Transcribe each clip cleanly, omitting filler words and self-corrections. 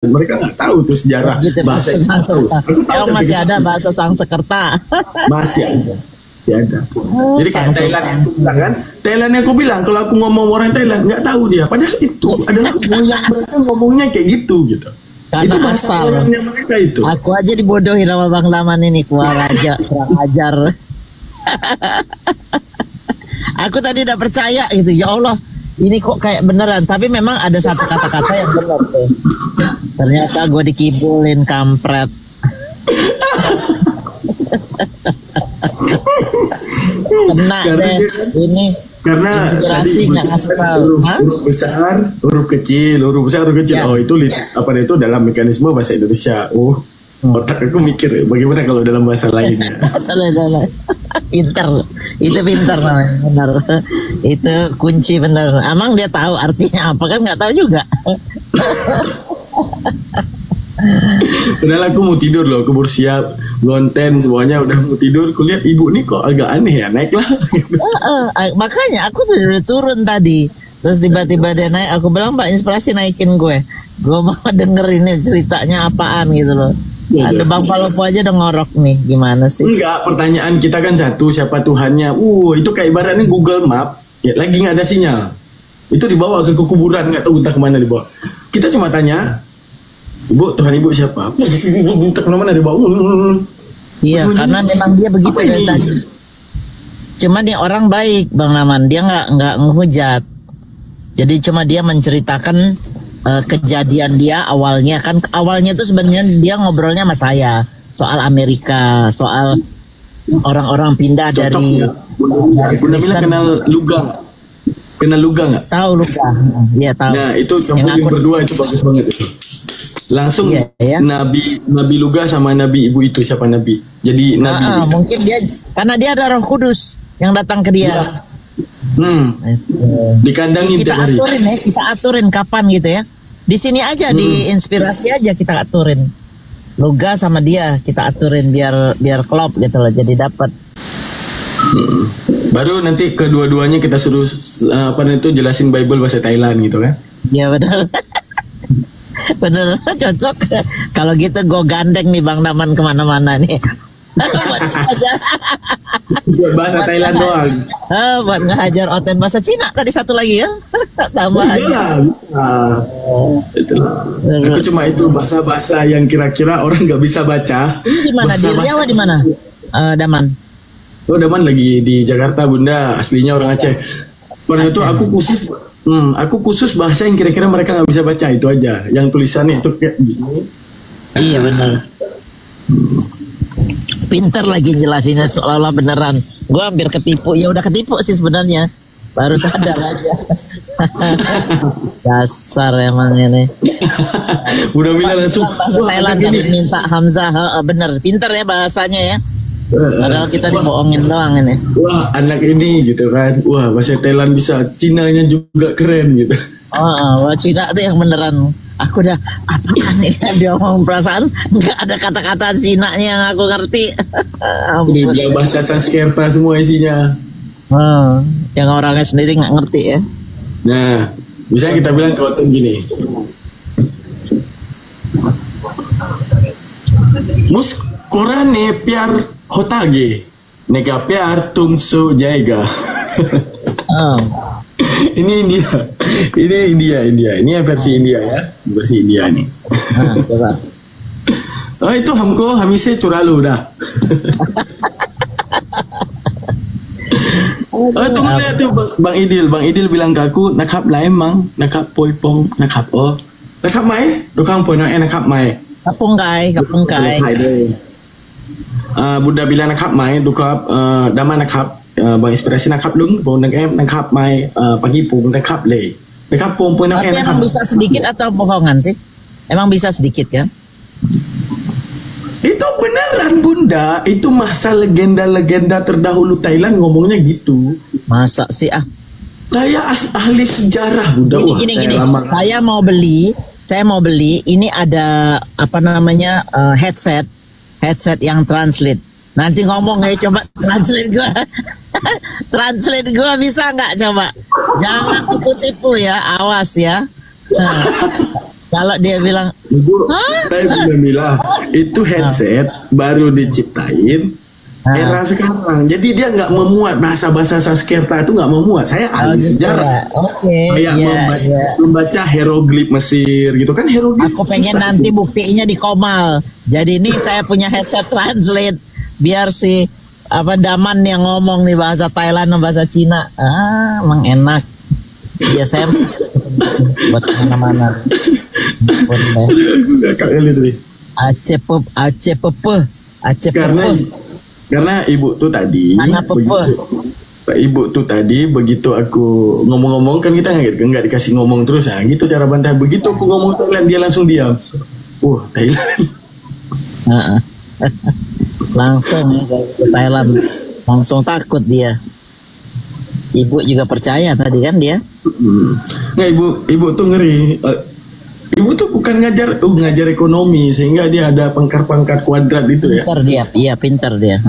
Mereka nggak tahu tuh sejarah Gitu, bahasa itu. Emang masih ada bahasa Sangsekerta. Masih ada. Masih ada. Jadi kayak Thailand yang aku bilang kan, Thailand yang aku bilang kalau aku ngomong orang Thailand nggak tahu dia. Padahal itu adalah yang mereka ngomongnya kayak gitu. Karena Itu bahasa asal. orangnya mereka itu. Aku aja dibodohin sama Bang Laman ini, kurang ajar. Aku tadi udah percaya gitu, ya Allah, ini kok kayak beneran. Tapi memang ada satu kata-kata yang benar tuh. Ternyata gue dikibulin, kampret. Kena deh ini. Karena inspirasi nggak ngasih tahu. Huruf besar, huruf kecil, huruf besar, huruf kecil. Ya. Oh itu apa itu dalam mekanisme bahasa Indonesia. Otak aku mikir bagaimana kalau dalam bahasa lainnya. Salah. Pinter, itu pinter namanya, benar. Itu kunci bener. Amang dia tahu artinya apa kan? Nggak tahu juga. Padahal aku mau tidur loh, aku bersiap, gonten semuanya udah mau tidur. Kulihat ibu nih kok agak aneh ya, naiklah. Makanya aku tuh udah turun tadi. Terus tiba-tiba dia naik, aku bilang Mbak inspirasi naikin gue mau denger ini ceritanya apaan gitu loh. Ada Bang Palopo aja udah ngorok nih, gimana sih? Enggak, pertanyaan kita kan satu, siapa Tuhannya? Itu kayak ibaratnya Google Map, ya lagi nggak ada sinyal. Itu dibawa ke kuburan, nggak tahu entah kemana dibawa. Kita cuma tanya, Ibu, Tuhan Ibu siapa? Entah kemana dibawa. Iya, karena memang dia begitu dari tadi. Cuma dia orang baik, Bang Laman, dia nggak ngehujat. Jadi cuma dia menceritakan kejadian dia awalnya tuh sebenarnya dia ngobrolnya sama saya soal Amerika, soal orang-orang pindah dari Bunda Mila kenal Luga nggak? Tahu Luga, iya tahu. Nah itu campur berdua itu bagus banget itu. Langsung ya. Nabi Luga sama Nabi Ibu itu siapa Nabi? Jadi Nabi. Mungkin dia karena dia ada Roh Kudus yang datang ke dia. Ya. Dikandangin kita tiap hari. Kita aturin kapan gitu ya. Di sini aja di inspirasi aja kita aturin. Luga sama dia kita aturin biar klop gitu loh, jadi dapat. Baru nanti kedua-duanya kita suruh jelasin Bible bahasa Thailand gitu kan? Ya benar. Bener cocok. Kalau gitu gue gandeng nih Bang Daman kemana-mana nih. Buat bahasa Thailand doang. Buat ngehajar oten bahasa Cina tadi satu lagi ya. Tambah aja. Aku cuma itu bahasa-bahasa yang kira-kira orang nggak bisa baca. Di mana? Di Riau di mana? Daman. Daman lagi di Jakarta Bunda. Aslinya orang Aceh. Pada itu aku khusus bahasa yang kira-kira mereka nggak bisa baca itu aja. Yang tulisannya itu kayak gini. Iya benar. Pinter lagi jelasinnya seolah-olah beneran. Gue hampir ketipu. Ya udah ketipu sih sebenarnya. Baru sadar aja. Dasar emang ini. Udah bilang langsung. Thailand tadi minta Hamzah. Bener. Pinter ya bahasanya ya. Padahal kita dibohongin doang ini. Wah anak ini gitu kan. Wah bahasa Thailand bisa. Cinanya juga keren gitu. Cina itu yang beneran. Aku udah apakah nih dia ngomong perasaan nggak ada kata-kata Cina yang aku ngerti. Udah bilang bahasa Sanskerta semua isinya. Yang orangnya sendiri nggak ngerti ya. Nah bisa kita bilang ke Oten gini. Mus korane piar hotage nega piar tumso jaiga. Ini India. Ini yang versi India ya, versi India nih. Coba. Itu hamise curalu dah. Tunggu lihat tuh Bang Idil bilang ke aku nakap lah emang nakap poipong nakap nakap mai dokang poi nakap mai kapung kai. Bunda bilang nakap mai dokap dama nakap Bang inspirasi nakap lung pun nakap mai pagi pun nakap le nakap pun nakap. Emang bisa sedikit atau bohongan sih? Emang bisa sedikit kan? Itu beneran Bunda. Itu masa legenda-legenda terdahulu Thailand ngomongnya gitu. Masa sih Saya ahli sejarah Bunda. Gini. Saya mau beli. Ini ada apa namanya headset yang translate. Nanti ngomong coba translate gue. Translate gue bisa nggak coba? Jangan tipu-tipu ya, awas ya. Kalau dia bilang, Ibu, hah? saya bilang itu headset baru diciptain era sekarang. Jadi dia nggak memuat bahasa-bahasa Sanskerta itu nggak memuat. Saya ahli gitu sejarah. ya. Oke. Kayak Iya, iya. membaca hieroglif Mesir gitu kan, hieroglif. Aku pengen susah nanti itu. buktinya di Komal. Jadi ini saya punya headset translate biar si Daman yang ngomong nih bahasa Thailand dan bahasa Cina. Emang enak. Ya saya buat mana-mana. Kakak kali tadi. Aceh Karena ibu tuh tadi Mana pepe? Ibu tuh tadi begitu aku ngomong-ngomong kan kita nggak dikasih ngomong terus gitu cara bantah. Begitu aku ngomong Thailand dia langsung diam. Thailand. Langsung ke Thailand. Langsung takut dia. Ibu juga percaya tadi kan dia. Nggak, ibu tuh ngeri. Ibu tuh bukan ngajar ekonomi sehingga dia ada pangkat-pangkat kuadrat itu ya. Pintar dia, iya pintar dia.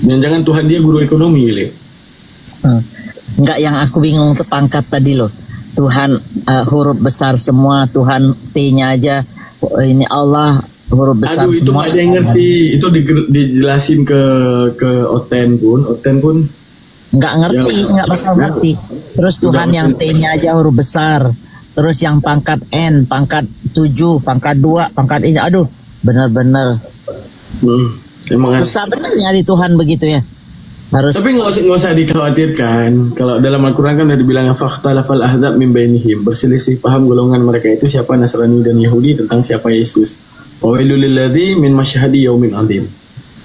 Jangan Tuhan dia guru ekonomi, Le. Enggak, yang aku bingung tuh pangkat tadi loh. Tuhan huruf besar semua, Tuhan T-nya aja. Ini Allah huruf besar Aduh, itu semua. nggak ada yang ngerti. Itu dijelasin ke Oten pun Nggak ngerti, nggak bakal ngerti. Terus Tuhan yang T-nya aja huruf besar. Terus yang pangkat N, pangkat 7, pangkat 2, pangkat ini. Aduh, benar-benar emang susah benar nyari Tuhan begitu ya. Harus. Tapi nggak usah dikhawatirkan. Kalau dalam Al-Quran kan udah dibilang fakhtalafal ahzab min bainihim, berselisih paham golongan mereka itu siapa Nasrani dan Yahudi tentang siapa Yesus. Fawailul lilladzi min masyhadi yaumin adzim.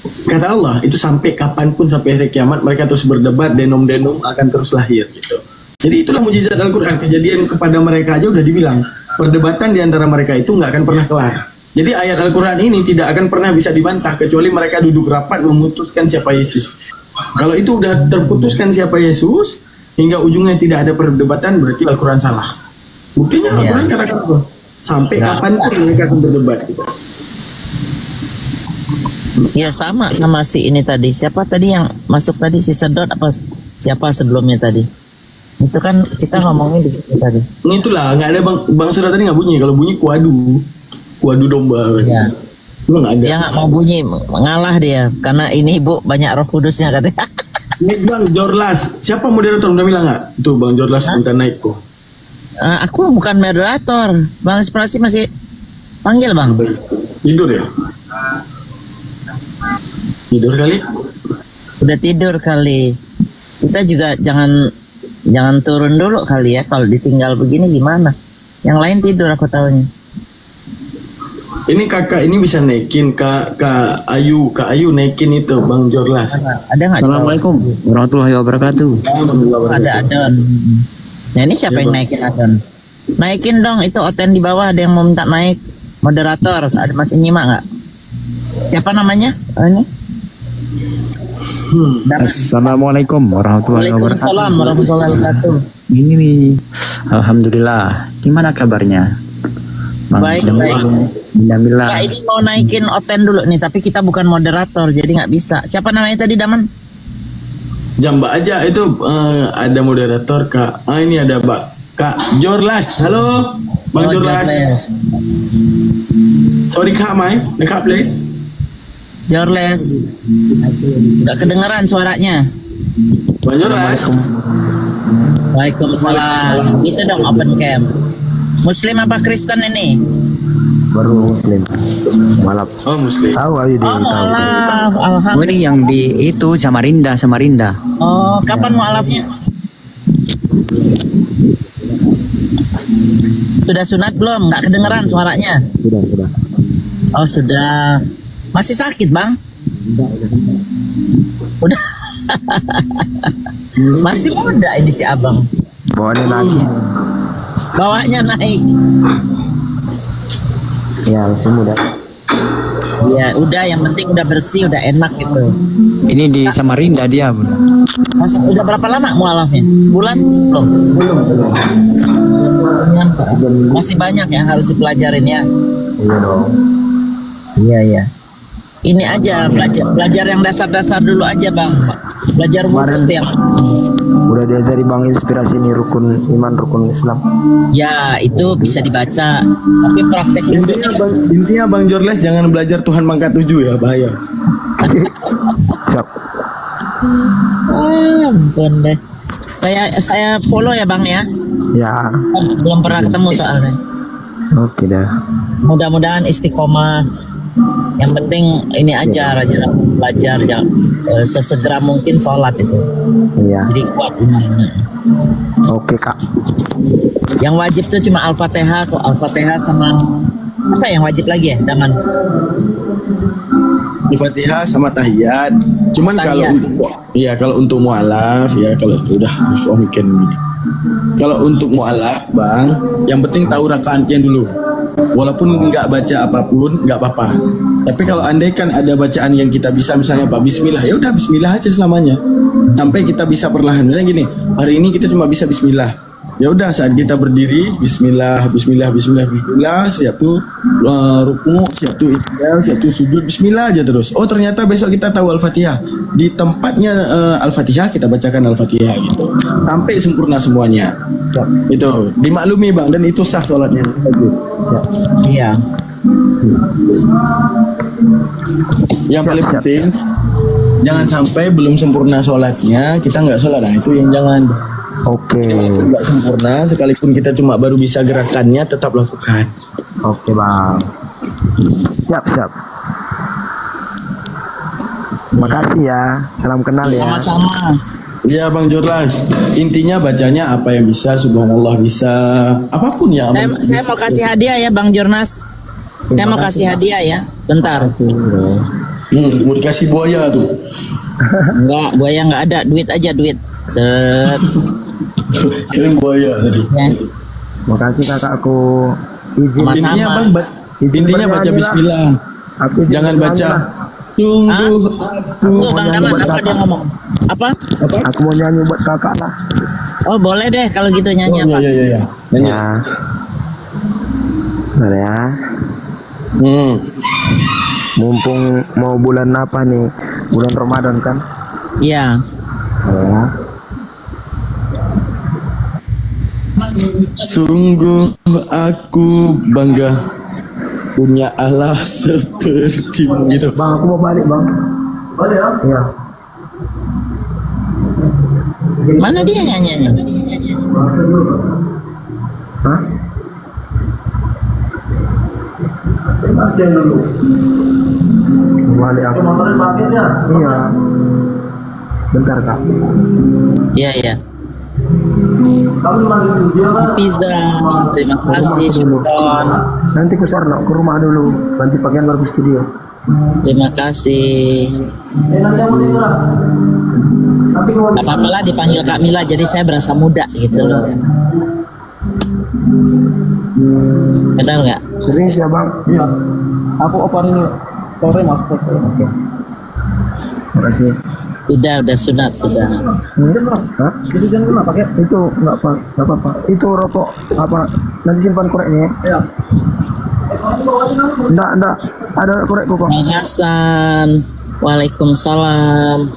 Kata Allah, itu sampai kapanpun, sampai hari kiamat mereka terus berdebat, denom-denom akan terus lahir gitu. Jadi itulah mujizat Al-Quran. Kejadian kepada mereka aja udah dibilang, perdebatan di antara mereka itu nggak akan pernah kelar. Jadi ayat Al-Quran ini tidak akan pernah bisa dibantah kecuali mereka duduk rapat memutuskan siapa Yesus. Kalau itu udah terputuskan siapa Yesus hingga ujungnya tidak ada perdebatan, berarti Al-Quran salah. Buktinya Al-Quran katakan apa? Sampai kapanpun mereka akan berdebat gitu. Ya sama si ini tadi. Siapa tadi yang masuk tadi, si Sedot apa siapa sebelumnya tadi? Itu kan kita ngomongin di tadi. Itulah nggak ada bang Surya tadi nggak bunyi. Kalau bunyi kuadu domba. Iya. Lu nggak ada. Dia nggak mau bunyi, mengalah dia karena ini ibu banyak roh kudusnya katanya. Naik Bang Jorlas. Siapa moderator udah bilang nggak? Tuh Bang Jorlas minta naik kok. Aku bukan moderator. Bang Inspirasi masih panggil bang. Tidur ya? Tidur kali? Udah tidur kali. Kita juga jangan turun dulu kali ya. Kalau ditinggal begini gimana? Yang lain tidur aku tahunya. Ini kakak ini bisa naikin Kak Ayu naikin itu Bang Jorlas. Ada nggak? Assalamualaikum warahmatullahi wabarakatuh. Ada Adon. Nah ini siapa yang naikin Adon? Naikin dong, itu Oten di bawah ada yang mau minta naik. Moderator, ada masih nyimak nggak? Siapa namanya? Ini? Assalamualaikum warahmatullahi wabarakatuh. Waalaikumsalam warahmatullahi wabarakatuh. Ini nih, alhamdulillah. Gimana kabarnya? Bang Baik. Alhamdulillah. Ya ini mau naikin Oten dulu nih, tapi kita bukan moderator, jadi nggak bisa. Siapa namanya tadi Daman? Jamba aja itu ada moderator Kak. Ini ada Kak Jorlas. Halo Bang Jorlas. Sorry Kak Mai, dekat play. Jorles. Nggak kedengeran suaranya. Bang Jorlas. Waalaikumsalam. Itu dong open cam. Muslim apa Kristen ini? Baru Muslim. Malap. Oh Muslim. Tahu aja dia. Mualaf. Alhamdulillah. Ini yang di itu Samarinda. Oh, kapan mualafnya? Sudah sunat belum? Nggak kedengeran suaranya. Sudah. Oh sudah. Masih sakit bang? Udah. Masih muda ini si abang. Bawaannya lagi. Bawanya naik. Ya masih muda. Ya udah, yang penting udah bersih, udah enak gitu. Ini di Samarinda dia. Udah berapa lama mualafnya? Sebulan? Belum. Masih banyak yang harus dipelajarin ya. Iya dong. Iya. ini aja belajar yang dasar-dasar dulu aja bang. Belajar wudhu yang Udah diajari Bang inspirasi ini rukun iman, rukun Islam. ya itu bisa dibaca. Tapi praktek Intinya Bang Jorles jangan belajar Tuhan mangkat 7 ya, bahaya. Siap. Ampun deh. Saya follow ya bang ya. Ya. Belum pernah ketemu soalnya. Oke dah. Mudah-mudahan istiqomah. Yang penting ini aja rajin belajar sesegera mungkin sholat itu. Iya. Jadi kuat imannya. Oke Kak. Yang wajib tuh cuma Al-Fatihah kok. Al-Fatihah sama apa yang wajib lagi ya, Daman? Al-Fatihah sama tahiyat. Cuman kalau untuk mualaf ya, kalau itu udah mungkin. Kalau untuk mualaf Bang, yang penting tahu rakaatnya dulu. Walaupun nggak baca apapun nggak apa-apa. Tapi kalau andai kan ada bacaan yang kita bisa, misalnya apa Bismillah, ya udah Bismillah aja selamanya. Sampai kita bisa perlahan. Misalnya gini, hari ini kita cuma bisa Bismillah. Ya udah saat kita berdiri Bismillah, Bismillah, Bismillah, Bismillah, siap tuh ruku, siap tuh i'tidal, siap tuh sujud, Bismillah aja terus. Oh ternyata besok kita tahu Al-Fatihah. Di tempatnya Al-Fatihah kita bacakan Al-Fatihah gitu. Sampai sempurna semuanya. Itu dimaklumi Bang, dan itu sah sholatnya. Iya. Yang paling penting jangan sampai belum sempurna sholatnya kita nggak sholat. Nah itu yang jangan. Oke. Nggak sempurna, sekalipun kita cuma baru bisa gerakannya, tetap lakukan. Oke Bang. Siap. Makasih ya. Salam kenal ya. Sama-sama. Ya Bang Jorlas, intinya bacanya apa yang bisa, subhanallah bisa, apapun ya. Saya mau kasih hadiah ya Bang Jornas. Saya mau kasih hadiah ya. Bentar. Mau dikasih buaya tuh. Enggak, buaya nggak ada. Duit aja, duit. Set. Kirim buaya tadi. Ya. Makasih kakakku. Izin. Sama-sama. Intinya Bang, intinya baca Bismillah. Jangan baca. Tunggu Tuh Bang Daman, apa dia ngomong? Apa? Aku mau nyanyi buat kakak lah. Oh boleh deh kalau gitu nyanyi apa? Iya. Nyanyi. Ya. Bentar ya. Mumpung mau bulan apa nih? Bulan Ramadan kan? Iya. Ya. Sungguh aku bangga punya Allah sepertimu gitu. Bang, aku mau balik bang. Balik ya? Iya. Mana dia nyanyinya? Hah? Balik aku. Iya. Bentar kak. Iya. Pizza, terima kasih Syukron. Nanti ke sana ke rumah dulu. Nanti pakaian baru ke studio. Terima kasih. Gak apa-apa lah dipanggil Kak Mila, jadi saya berasa muda gitu loh. Benar nggak? Serius ya bang? Iya. Aku oper ini sore masuk. Oke. Makasih. Udah sunat sudah. Hah? Jadi jangan lupa pakai itu nggak apa-apa. Itu rokok apa? Nanti simpan koreknya. Iya. Enggak. Ada korekku kok. Bang Hasan. Waalaikumsalam.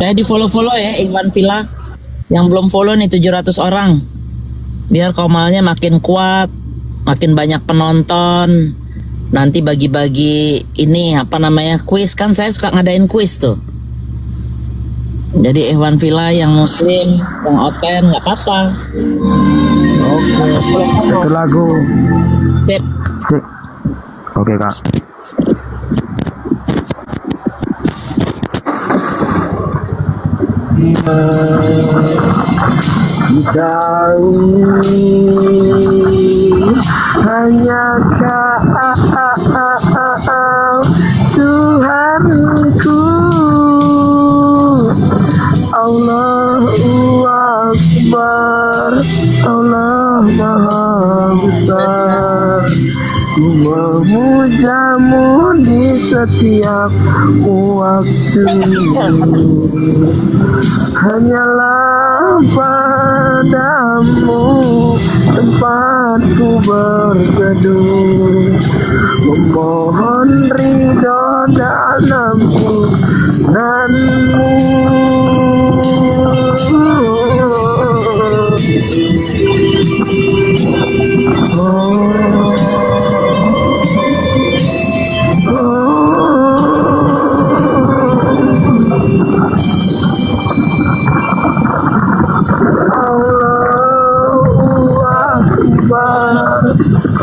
Saya di follow ya Ikhwan Villa. Yang belum follow nih 700 orang. Biar komalnya makin kuat, makin banyak penonton. Nanti bagi-bagi ini apa namanya kuis, kan saya suka ngadain kuis tuh. Jadi Ikhwan Villa yang muslim, yang open nggak apa-apa. Oke. Satu lagu. Sip. Oke kak. Jauh hanya Kau Tuhanku, Allahu Akbar, Allah Maha Besar. Ku memujamu di setiap waktu, hanyalah padamu tempatku berteduh, memohon ridho dan ampunanmu.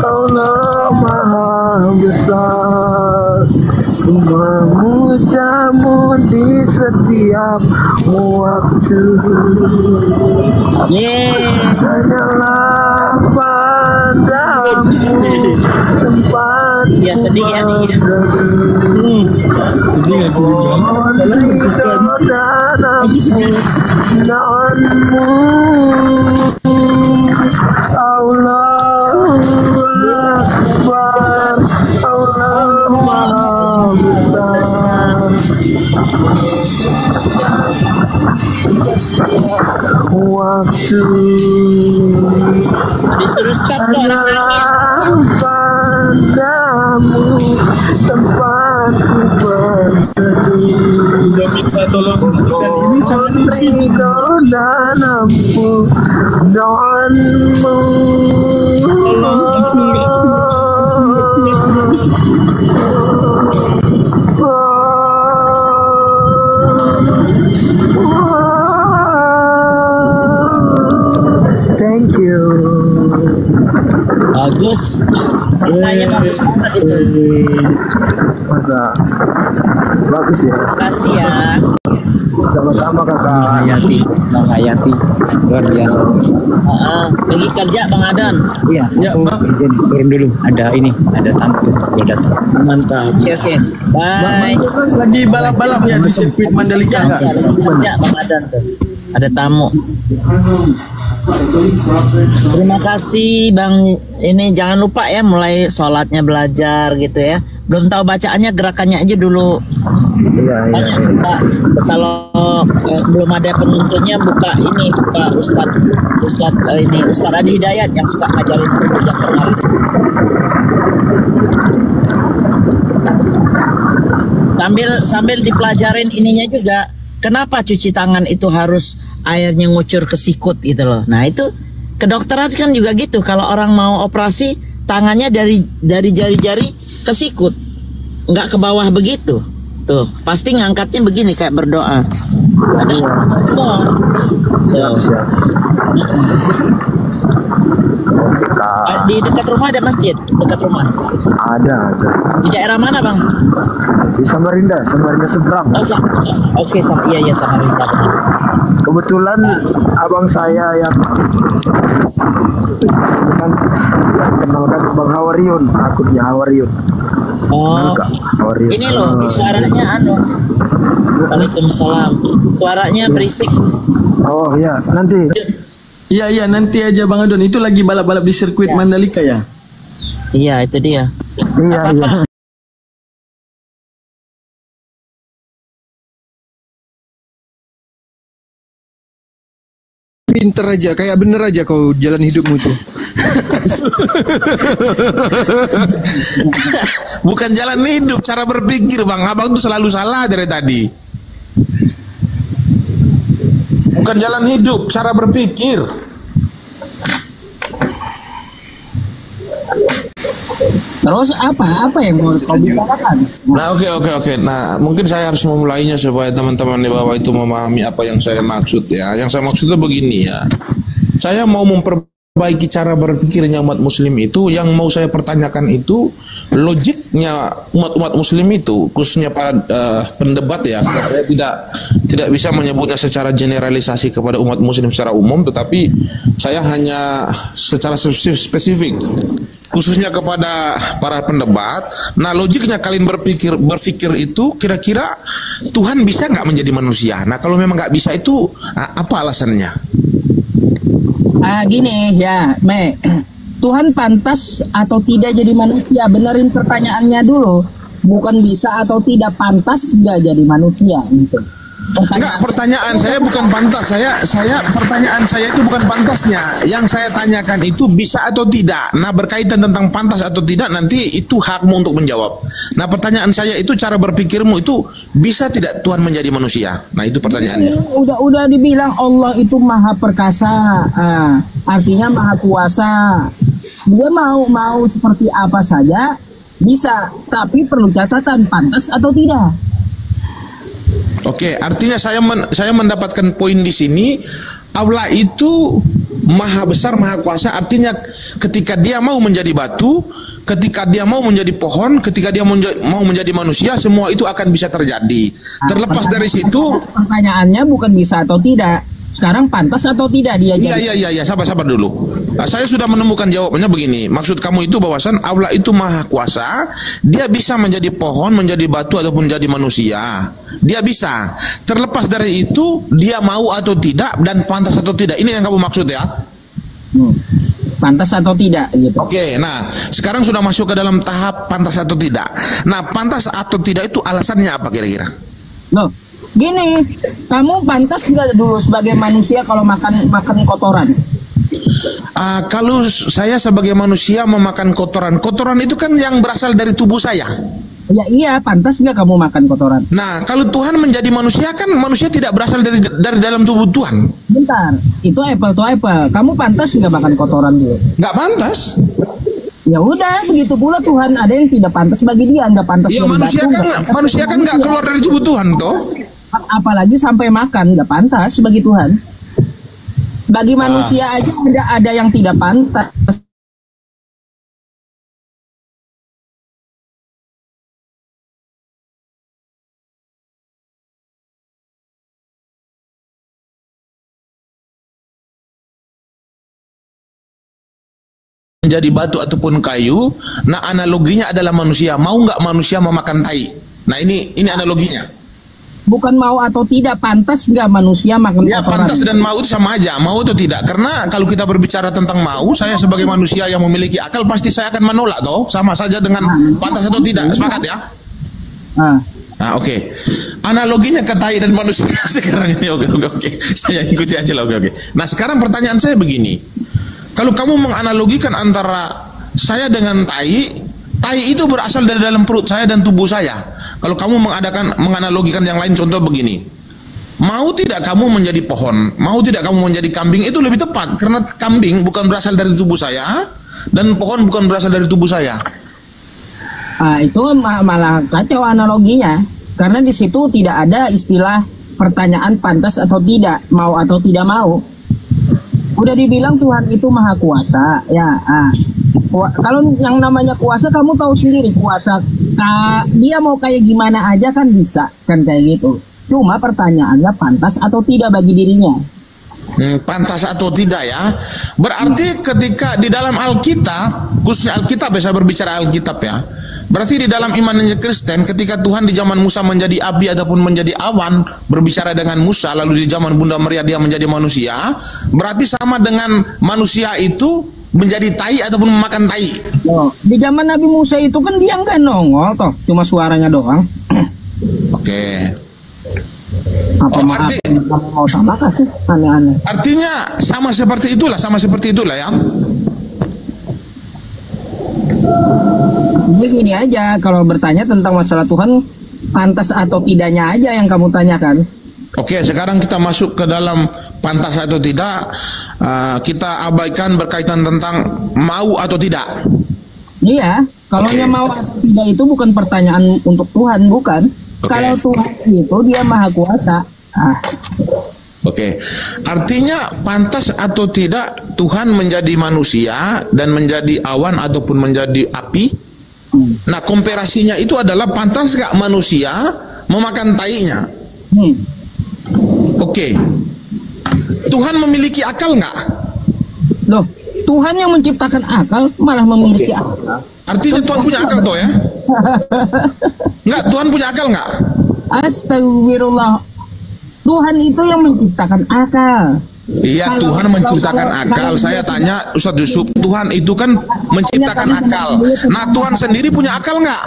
Allah Maha Besar, memujamu di setiap waktu. Hanyalah padamu tempat Ya sedih ya nih. Sedih aku Allahu Akbar, Allah Maha Besar. Waktu Disuruh stop tuh orang nangis. padamu tempatku berteduh, udah minta tolong ini sangat ridho dan ampunanmu. Thank you. Bagus. Ceritanya bagus banget itu. Masa bagus ya. Kasih ya. Sama-sama kakak. Bang Hayati, luar biasa. Lagi kerja Bang Adan. Iya, Ya, aku Bang. izin turun dulu. Ada tamu tuh, dia datang. mantap. Oke. Bye. Terus lagi balap-balap ya di sirkuit Mandalika nggak? Kerja Bang Adan tuh. Ada tamu. Terima kasih Bang. Ini jangan lupa ya mulai sholatnya belajar gitu ya. Belum tahu bacaannya, gerakannya aja dulu. Iya, iya. Tanya buka, kalau belum ada penuntunnya buka Ustadz Adi Hidayat yang suka ngajarin untuk yang benar. Sambil dipelajarin ininya juga. Kenapa cuci tangan itu harus airnya ngucur ke sikut gitu loh. Nah itu kedokteran kan juga gitu. Kalau orang mau operasi tangannya dari jari-jari ke sikut, nggak ke bawah begitu. Tuh pasti ngangkatnya begini kayak berdoa. Ada semua. Tuh. Di dekat rumah ada masjid, dekat rumah. Ada. Di daerah mana Bang? Di Samarinda seberang. Oh, oke, iya Samarinda. Kebetulan abang saya yang kenalkan Bang Hawariun, akunnya Hawariun. Oh, Hawariun. ini loh suaranya Waalaikumsalam. Suaranya berisik. Oh iya, nanti. Iya nanti aja Bang Adon. Itu lagi balap-balap di sirkuit Mandalika ya? Iya, itu dia. Iya. Pinter aja, kayak bener aja kau jalan hidupmu tuh. Bukan jalan hidup, cara berpikir Bang. Abang tuh selalu salah dari tadi. Bukan jalan hidup, cara berpikir. Terus apa yang mau kau bicarakan? Nah oke. Nah mungkin saya harus memulainya supaya teman-teman di bawah itu memahami apa yang saya maksud ya. Yang saya maksud itu begini ya. Saya mau memperbaiki cara berpikirnya umat muslim itu. Yang mau saya pertanyakan itu logiknya umat muslim itu, khususnya para pendebat ya. Saya tidak bisa menyebutnya secara generalisasi kepada umat muslim secara umum, tetapi saya hanya secara spesifik khususnya kepada para pendebat. Nah logiknya kalian berpikir itu kira-kira Tuhan bisa nggak menjadi manusia? Nah kalau memang nggak bisa itu apa alasannya? Gini ya, Tuhan pantas atau tidak jadi manusia? Benerin pertanyaannya dulu. Bukan bisa atau tidak pantas nggak jadi manusia gitu. Enggak, pertanyaan saya bukan pantas. Pertanyaan saya itu bukan pantasnya. Yang saya tanyakan itu bisa atau tidak. Nah, berkaitan tentang pantas atau tidak, nanti itu hakmu untuk menjawab. Nah, pertanyaan saya itu cara berpikirmu itu bisa tidak Tuhan menjadi manusia? Nah, itu pertanyaannya. Udah dibilang Allah itu maha perkasa, artinya maha kuasa. Dia mau seperti apa saja bisa, tapi perlu catatan pantas atau tidak. Oke, artinya saya mendapatkan poin di sini. Allah itu maha besar, maha kuasa. Artinya ketika dia mau menjadi batu, ketika dia mau menjadi pohon, ketika dia mau menjadi manusia, semua itu akan bisa terjadi. Terlepas dari situ, pertanyaannya bukan bisa atau tidak. Sekarang pantas atau tidak dia jadi? Iya, sabar dulu. Saya sudah menemukan jawabannya begini. Maksud kamu itu bahwasan Allah itu maha kuasa, dia bisa menjadi pohon, menjadi batu ataupun menjadi manusia. Dia bisa. Terlepas dari itu, dia mau atau tidak dan pantas atau tidak. Ini yang kamu maksud ya? Pantas atau tidak gitu. Oke, nah sekarang sudah masuk ke dalam tahap pantas atau tidak. Nah, pantas atau tidak itu alasannya apa kira-kira? Loh, gini, kamu pantas nggak dulu sebagai manusia kalau makan kotoran? Kalau saya sebagai manusia memakan kotoran itu kan yang berasal dari tubuh saya. Ya iya, pantas nggak kamu makan kotoran? Nah, kalau Tuhan menjadi manusia kan manusia tidak berasal dari dalam tubuh Tuhan. Bentar, itu apple to apple. Kamu pantas nggak makan kotoran dulu? Nggak pantas. Ya udah, begitu pula Tuhan, ada yang tidak pantas bagi dia, nggak pantas. Ya manusia kan nggak keluar dari tubuh Tuhan toh. Apalagi sampai makan, nggak pantas bagi Tuhan. Bagi manusia aja ada yang tidak pantas. Menjadi batu ataupun kayu. Nah, analoginya adalah manusia. Mau nggak manusia memakan tai? Nah, ini analoginya. Bukan mau atau tidak, pantas nggak manusia makan kotoran? Ya, pantas dan mau itu sama aja, mau atau tidak. Karena kalau kita berbicara tentang mau, saya sebagai manusia yang memiliki akal pasti saya akan menolak toh, sama saja dengan pantas atau tidak. Sepakat ya? Nah, oke. Analoginya ke tai dan manusia sekarang ini oke. Saya ikuti aja lah, oke. Nah, sekarang pertanyaan saya begini. Kalau kamu menganalogikan antara saya dengan tai itu berasal dari dalam perut saya dan tubuh saya. Kalau kamu menganalogikan yang lain, contoh begini. Mau tidak kamu menjadi pohon, mau tidak kamu menjadi kambing, itu lebih tepat. Karena kambing bukan berasal dari tubuh saya, dan pohon bukan berasal dari tubuh saya. Itu malah kacau analoginya. Karena di situ tidak ada istilah pertanyaan pantas atau tidak, mau atau tidak mau. Udah dibilang Tuhan itu maha kuasa, ya. Kalau yang namanya kuasa, kamu tahu sendiri kuasa. Dia mau kayak gimana aja kan bisa, kan kayak gitu. Cuma pertanyaannya pantas atau tidak bagi dirinya. Pantas atau tidak ya. Berarti ketika di dalam Alkitab, khususnya Alkitab ya, saya berbicara Alkitab ya. Berarti di dalam imannya Kristen, ketika Tuhan di zaman Musa menjadi api ataupun menjadi awan, berbicara dengan Musa, lalu di zaman Bunda Maria dia menjadi manusia, berarti sama dengan manusia itu menjadi tai ataupun memakan tai. Di zaman Nabi Musa itu kan dia nggak nongol toh, cuma suaranya doang. Oke. Mau sama sih, aneh-aneh. Artinya sama seperti itulah ya. Jadi gini aja, kalau bertanya tentang masalah Tuhan, pantas atau tidaknya aja yang kamu tanyakan. Oke, sekarang kita masuk ke dalam pantas atau tidak. Kita abaikan berkaitan tentang mau atau tidak. Iya, kalau mau atau tidak itu bukan pertanyaan untuk Tuhan, bukan. Kalau Tuhan itu dia maha kuasa. Oke, artinya pantas atau tidak Tuhan menjadi manusia dan menjadi awan ataupun menjadi api. Nah, komparasinya itu adalah pantas gak manusia memakan tainya? Oke. Tuhan memiliki akal nggak? Loh, Tuhan yang menciptakan akal malah memiliki akal. Artinya Tuhan punya akal toh ya? Nggak, Tuhan punya akal nggak? Astagfirullah. Tuhan itu yang menciptakan akal. Iya, Tuhan menciptakan akal. Saya tanya Ustadz Yusuf, Tuhan itu kan menciptakan akal. Nah, Tuhan sendiri punya akal nggak?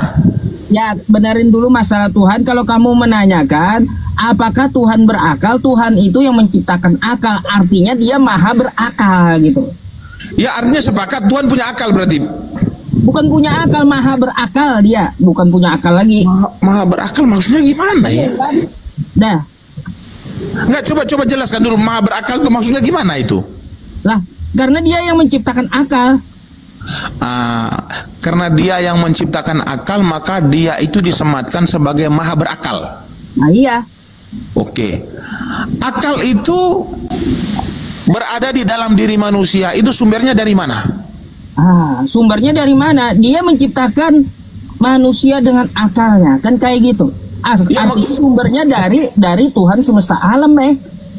Ya, benerin dulu masalah Tuhan. Kalau kamu menanyakan apakah Tuhan berakal, Tuhan itu yang menciptakan akal, artinya dia maha berakal gitu. Ya artinya sepakat Tuhan punya akal berarti. Bukan punya akal, maha berakal dia. Bukan punya akal lagi. Maha berakal maksudnya gimana ya? Dah. Enggak, coba jelaskan dulu maha berakal itu maksudnya gimana itu? Lah, karena dia yang menciptakan akal. Karena dia yang menciptakan akal, maka dia itu disematkan sebagai maha berakal. Nah iya. Oke. Akal itu berada di dalam diri manusia. Itu sumbernya dari mana? Sumbernya dari mana? Dia menciptakan manusia dengan akalnya, kan kayak gitu. Artinya sumbernya dari Tuhan semesta alam,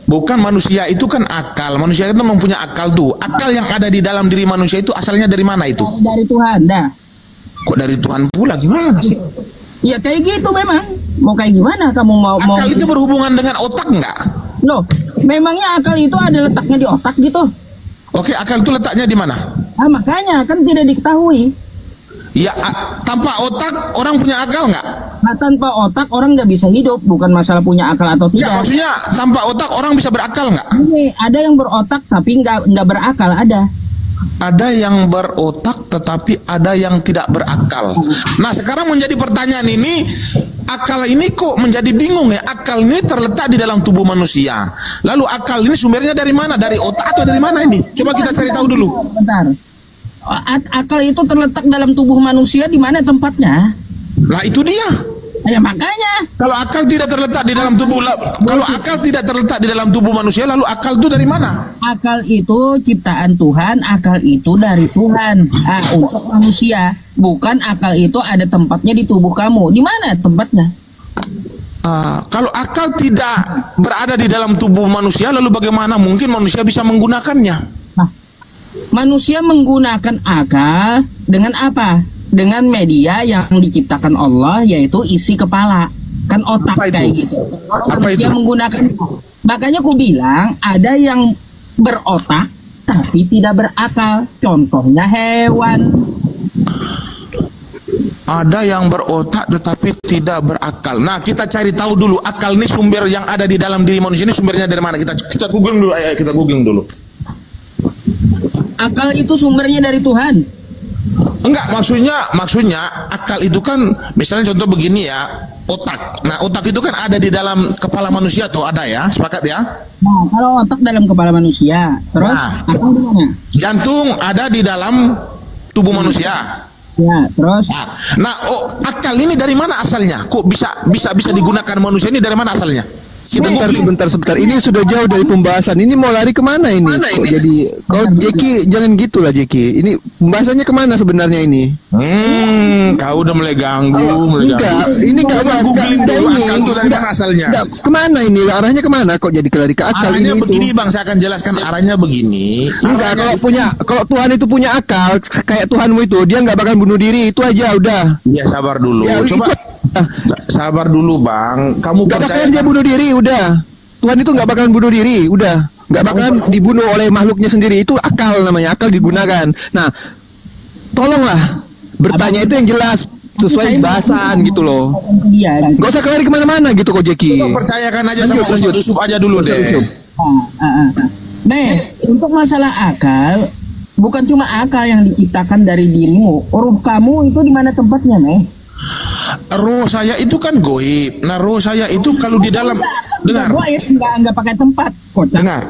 Bukan, manusia itu kan akal. Manusia itu mempunyai akal tuh. Akal yang ada di dalam diri manusia itu asalnya dari mana itu? Dari Tuhan, dah. Kok dari Tuhan pula? Gimana sih? Ya kayak gitu memang. Mau kayak gimana kamu mau? Akal itu berhubungan dengan otak nggak? Loh, memangnya akal itu ada letaknya di otak gitu? Oke, akal itu letaknya di mana? Makanya kan tidak diketahui. Ya, tanpa otak orang punya akal nggak? Nah, tanpa otak orang nggak bisa hidup. Bukan masalah punya akal atau tidak. Ya, maksudnya tanpa otak orang bisa berakal nggak? Ada yang berotak tapi nggak berakal, ada. Ada yang berotak tetapi ada yang tidak berakal. Nah, sekarang menjadi pertanyaan ini, akal ini kok menjadi bingung ya? Akal ini terletak di dalam tubuh manusia. Lalu akal ini sumbernya dari mana? Dari otak atau dari mana ini? Coba kita cari tahu dulu. Bentar. Akal itu terletak dalam tubuh manusia, di mana tempatnya? Lah itu dia. Ya makanya. Kalau akal tidak terletak di dalam tubuh, kalau akal tidak terletak di dalam tubuh manusia, lalu akal itu dari mana? Akal itu ciptaan Tuhan, akal itu dari Tuhan. Untuk manusia, bukan akal itu ada tempatnya di tubuh kamu. Di mana tempatnya? Kalau akal tidak berada di dalam tubuh manusia, lalu bagaimana mungkin manusia bisa menggunakannya? Nah, manusia menggunakan akal dengan apa? Dengan media yang diciptakan Allah, yaitu isi kepala, kan otak kayak gitu. Manusia menggunakan, makanya aku bilang ada yang berotak tapi tidak berakal. Contohnya hewan. Ada yang berotak tetapi tidak berakal. Nah, kita cari tahu dulu akal ini sumber yang ada di dalam diri manusia ini sumbernya dari mana? Kita googling dulu. Ayo kita googling dulu. Akal itu sumbernya dari Tuhan. Enggak, maksudnya akal itu kan misalnya contoh begini ya, otak. Nah, otak itu kan ada di dalam kepala manusia tuh, ada ya, sepakat ya? Nah, kalau otak dalam kepala manusia, terus akal di mana? Jantung ada di dalam tubuh manusia. Ya, terus. Nah, akal ini dari mana asalnya? Kok bisa digunakan manusia ini dari mana asalnya? Sebentar. Ini sudah jauh dari pembahasan. Ini mau lari kemana ini? Kok Jeki jangan gitulah Jeki. Ini pembahasannya kemana sebenarnya ini? Kau udah mulai ganggu. Ini nggak asalnya. Kemana ini? Arahnya kemana? Kok jadi lari ke akal? Arahnya begini bang, saya akan jelaskan arahnya begini. Enggak, kalau Tuhan itu punya akal kayak Tuhanmu itu, dia nggak bakal bunuh diri, itu aja udah. Iya, sabar dulu. Coba. Sabar dulu bang, kamu gak bakalan dia bunuh diri, udah. Tuhan itu gak bakalan bunuh diri, udah. Gak bakalan dibunuh oleh makhluknya sendiri, itu akal namanya, akal digunakan. Nah, tolonglah bertanya itu yang jelas sesuai bahasan gitu loh. Gak usah lari kemana-mana gitu kok Jeki. Percayakan aja sama Ustaz Yusuf aja dulu deh. Untuk masalah akal, bukan cuma akal yang diciptakan dari dirimu, ruh kamu itu di mana tempatnya, Roh saya itu kan goib. Nah, roh saya itu kalau di dalam dengar, enggak pakai tempat. Dengar.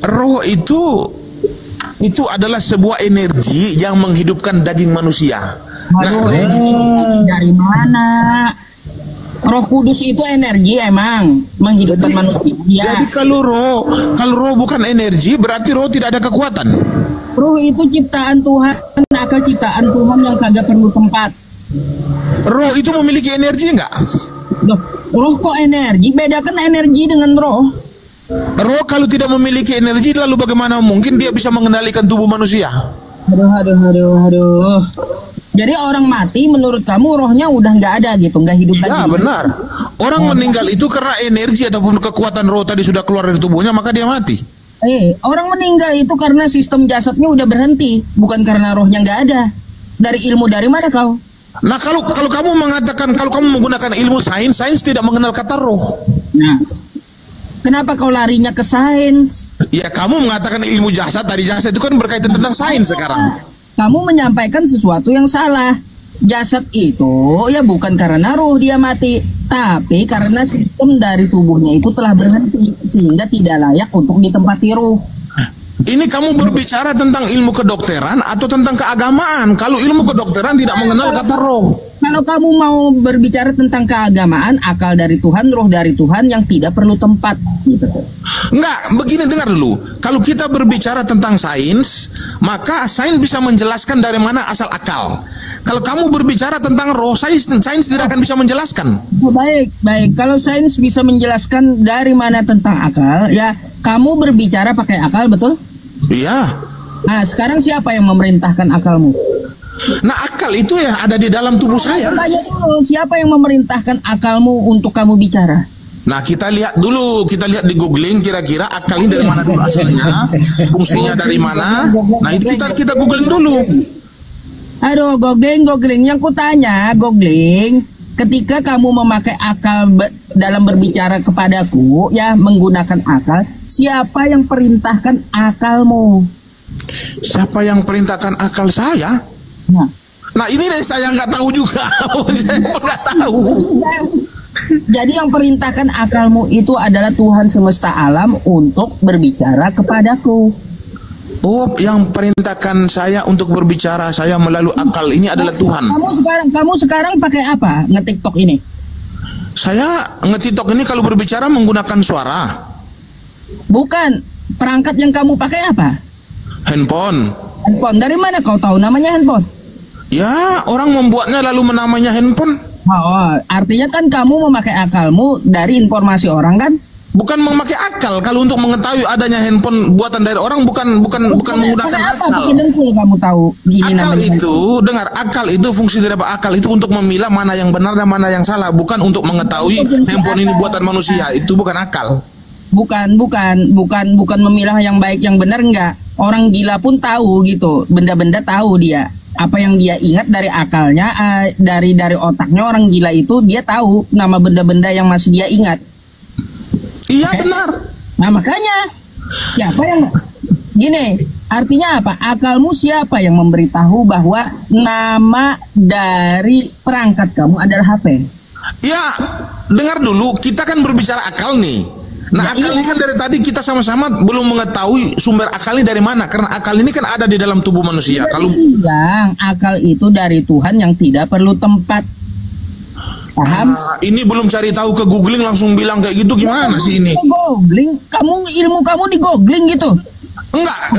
Roh itu adalah sebuah energi yang menghidupkan daging manusia. Dari mana? Roh Kudus itu energi emang menghidupkan manusia. Jadi kalau roh bukan energi, berarti roh tidak ada kekuatan. Roh itu ciptaan Tuhan, akal ciptaan Tuhan yang kagak perlu tempat. Roh itu memiliki energi enggak? Roh kok energi? Bedakan energi dengan roh. Roh kalau tidak memiliki energi, lalu bagaimana mungkin dia bisa mengendalikan tubuh manusia? Aduh. Jadi orang mati menurut kamu rohnya udah nggak ada gitu, nggak hidup lagi? Ya benar. Orang meninggal itu karena energi ataupun kekuatan roh tadi sudah keluar dari tubuhnya, maka dia mati. Orang meninggal itu karena sistem jasadnya udah berhenti, bukan karena rohnya nggak ada. Dari ilmu dari mana kau? Nah, kalau kamu mengatakan, kalau kamu menggunakan ilmu sains, sains tidak mengenal kata roh. Nah, kenapa kau larinya ke sains? Ya, kamu mengatakan ilmu jasad, tadi jasad itu kan berkaitan tentang sains sekarang. Kamu menyampaikan sesuatu yang salah. Jasad itu ya bukan karena roh dia mati, tapi karena sistem dari tubuhnya itu telah berhenti sehingga tidak layak untuk ditempati roh. Ini kamu berbicara tentang ilmu kedokteran atau tentang keagamaan? Kalau ilmu kedokteran tidak mengenal kata roh. Kalau kamu mau berbicara tentang keagamaan, akal dari Tuhan, roh dari Tuhan yang tidak perlu tempat gitu. Enggak, begini, dengar dulu. Kalau kita berbicara tentang sains, maka sains bisa menjelaskan dari mana asal akal. Kalau kamu berbicara tentang roh, sains tidak akan bisa menjelaskan. Oh, baik. Kalau sains bisa menjelaskan dari mana tentang akal, ya kamu berbicara pakai akal, betul? Iya. Nah, sekarang siapa yang memerintahkan akalmu? Nah, akal itu ya ada di dalam tubuh saya. Tanya dulu, siapa yang memerintahkan akalmu untuk kamu bicara? Nah, kita lihat di googling kira-kira akal ini dari mana dulu asalnya, fungsinya dari mana. Nah, itu kita googling dulu. Aduh, googling. Yang kutanya, googling, ketika kamu memakai akal dalam berbicara kepadaku, ya menggunakan akal, siapa yang perintahkan akalmu? Siapa yang perintahkan akal saya? Nah, ini deh saya nggak tahu juga. Saya nggak tahu. Jadi yang perintahkan akalmu itu adalah Tuhan semesta alam untuk berbicara kepadaku. Oh, yang perintahkan saya untuk berbicara saya melalui akal ini adalah Tuhan. Kamu sekarang pakai apa nge-TikTok ini? Saya nge-TikTok ini kalau berbicara menggunakan suara. Bukan, perangkat yang kamu pakai apa? Handphone. Dari mana kau tahu namanya handphone? Ya, orang membuatnya lalu menamanya handphone. Oh, artinya kan kamu memakai akalmu dari informasi orang kan? Bukan memakai akal. Kalau untuk mengetahui adanya handphone buatan dari orang bukan menggunakan apa, akal. Pakai dengkul kamu tahu ini akal namanya. itu, dengar, akal itu fungsi dari akal itu untuk memilah mana yang benar dan mana yang salah, bukan untuk mengetahui handphone ini buatan manusia. Itu bukan akal. Bukan memilah yang baik yang benar, enggak. Orang gila pun tahu gitu, benda-benda tahu dia. Apa yang dia ingat dari akalnya, dari otaknya orang gila itu dia tahu nama benda-benda yang masih dia ingat. Iya, benar. Nah, makanya siapa yang gini, artinya apa? Akalmu siapa yang memberitahu bahwa nama dari perangkat kamu adalah HP? Ya, dengar dulu, kita kan berbicara akal nih. Nah, akal ini kan dari tadi kita sama-sama belum mengetahui sumber akal ini dari mana, karena akal ini kan ada di dalam tubuh manusia. Kalau akal itu dari Tuhan yang tidak perlu tempat. Paham? Ini belum cari tahu ke googling langsung bilang kayak gitu, gimana sih ini? Googling, ilmu kamu di googling gitu?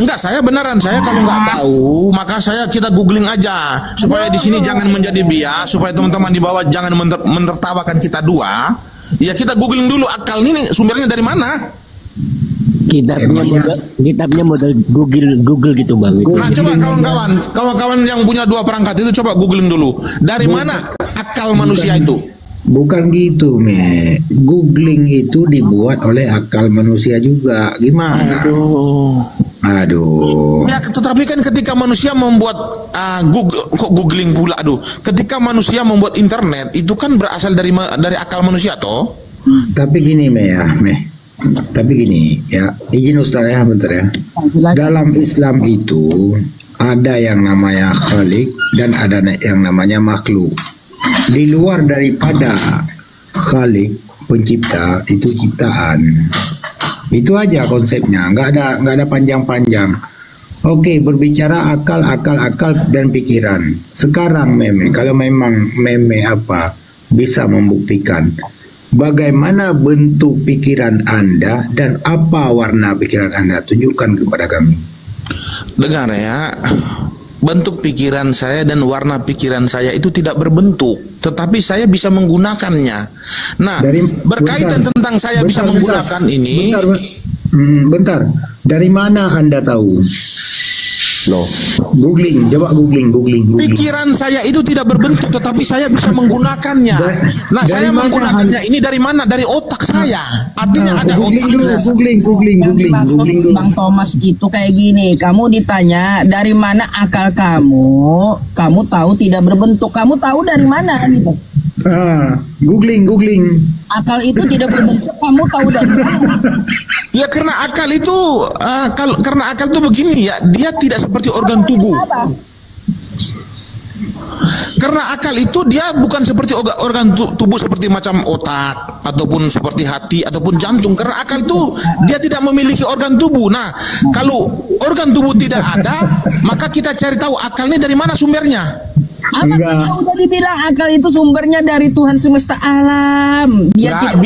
Enggak, saya beneran, saya kalau nggak tahu maka kita googling aja supaya di sini jangan menjadi bias, supaya teman-teman di bawah jangan menertawakan kita dua. Ya, kita googling dulu akal ini sumbernya dari mana? Kitabnya model Google gitu, Bang. Nah, coba kawan-kawan yang punya dua perangkat itu coba googling dulu. Dari mana akal manusia itu? Bukan gitu, Googling itu dibuat oleh akal manusia juga. Gimana? Aduh. Ya, tetapi kan ketika manusia membuat googling pula, ketika manusia membuat internet itu kan berasal dari akal manusia toh. Tapi gini, Tapi gini, ya, izin Ustaz ya, bentar ya. Dalam Islam itu ada yang namanya Khalik dan ada yang namanya makhluk. Di luar daripada Khalik, pencipta, itu ciptaan. Itu aja konsepnya, nggak ada panjang-panjang. Oke, berbicara akal dan pikiran. Sekarang kalau memang bisa membuktikan bagaimana bentuk pikiran Anda dan apa warna pikiran Anda, tunjukkan kepada kami. Dengar ya, bentuk pikiran saya dan warna pikiran saya itu tidak berbentuk, tetapi saya bisa menggunakannya. Nah, berkaitan tentang saya bisa menggunakan ini. Bentar. Dari mana Anda tahu? Loh. Googling, coba googling. Pikiran saya itu tidak berbentuk, tetapi saya bisa menggunakannya. Nah, saya menggunakannya ini dari mana? Dari otak saya. Artinya ada otaknya. Yang dimaksud Bang Thomas itu kayak gini. Kamu ditanya dari mana akal kamu? Kamu tahu tidak berbentuk. Kamu tahu dari mana gitu? Googling. Akal itu tidak berbentuk. Kamu tahu dari mana? Ya karena akal itu karena akal itu begini ya, dia tidak seperti organ tubuh. Karena akal itu dia bukan seperti organ tubuh seperti macam otak ataupun seperti hati ataupun jantung. Karena akal itu dia tidak memiliki organ tubuh. Nah, kalau organ tubuh tidak ada, maka kita cari tahu akalnya dari mana sumbernya. Apa kita udah dibilang akal itu sumbernya dari Tuhan semesta alam? Nggak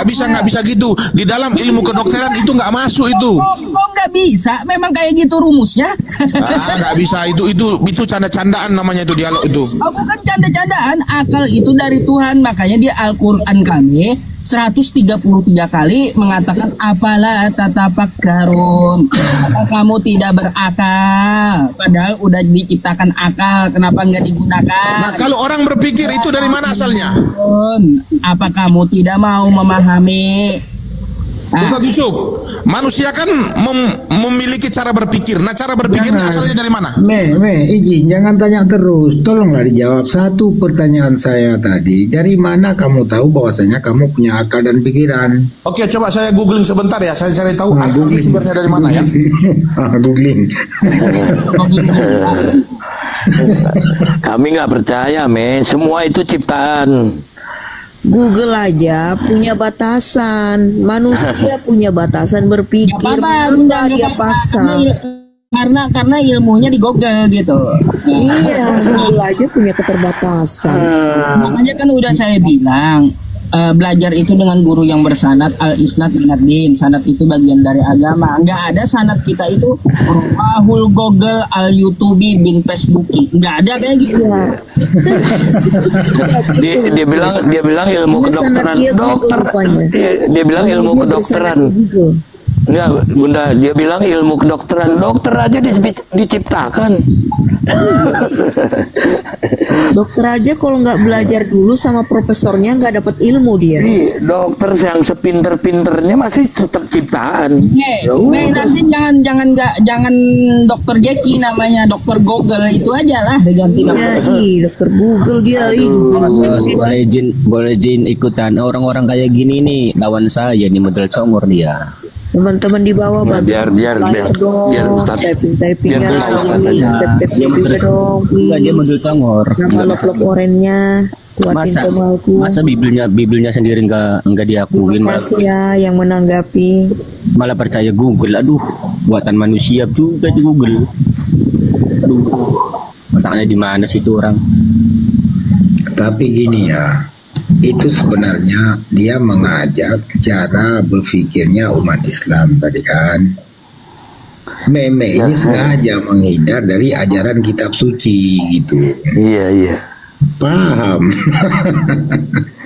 bisa gitu. Di dalam ilmu kedokteran itu nggak masuk itu. Kok nggak bisa? Memang kayak gitu rumusnya. Nggak bisa itu canda-candaan namanya itu dialog itu. Bukan canda-candaan. Akal itu dari Tuhan. Makanya di Al-Quran kami 133 kali mengatakan apalah tatafakkarun. Kamu tidak berakal. Padahal udah diciptakan akal. Kenapa nggak digunakan? Nah, kalau orang berpikir itu dari mana asalnya? Apa kamu tidak mau memahami? Ustaz Yusuf, manusia kan memiliki cara berpikir. Nah, cara berpikirnya asalnya dari mana? Izin, jangan tanya terus. Tolonglah dijawab satu pertanyaan saya tadi. Dari mana kamu tahu bahwasanya kamu punya akal dan pikiran? Oke, coba saya googling sebentar ya. Saya cari tahu akal ini sumbernya dari mana ya. Googling. Kami nggak percaya, semua itu ciptaan. Google aja punya batasan, manusia punya batasan berpikir. Kenapa dia paksa? Karena ilmunya di Google gitu. Iya, Google aja punya keterbatasan. Makanya kan udah saya bilang, belajar itu dengan guru yang bersanad, al-isnad minad-din. Sanad itu bagian dari agama. Nggak ada sanad kita itu Rahul Google al-YouTubi bin Facebooki. Nggak ada kayak gitu. Dia bilang ilmu kedokteran. Dia bilang ilmu kedokteran. Enggak, Bunda, dia bilang ilmu kedokteran. Dokter aja diciptakan. Dokter aja kalau nggak belajar dulu sama profesornya nggak dapat ilmu dia. Dokter yang sepinter-pinternya masih tetap ciptaan. Nanti jangan dokter Jeki namanya, dokter Google itu aja lah diganti nama. Dokter Google dia. Boleh jin ikutan orang-orang kayak gini nih, lawan saya nih model congor dia. Teman-teman di bawah bantu biar Ustaz typingnya dia model congor. Nama lop orennya kuatin temalku. Masa Bibelnya sendiri enggak diakuin. Terima kasih ya yang menanggapi. Malah percaya Google. Aduh, buatan manusia juga di Google. Aduh, otaknya di mana sih itu orang? Tapi gini ya, itu sebenarnya dia mengajak cara berpikirnya umat Islam tadi kan. Ini sengaja menghindar dari ajaran kitab suci gitu. Iya. Paham.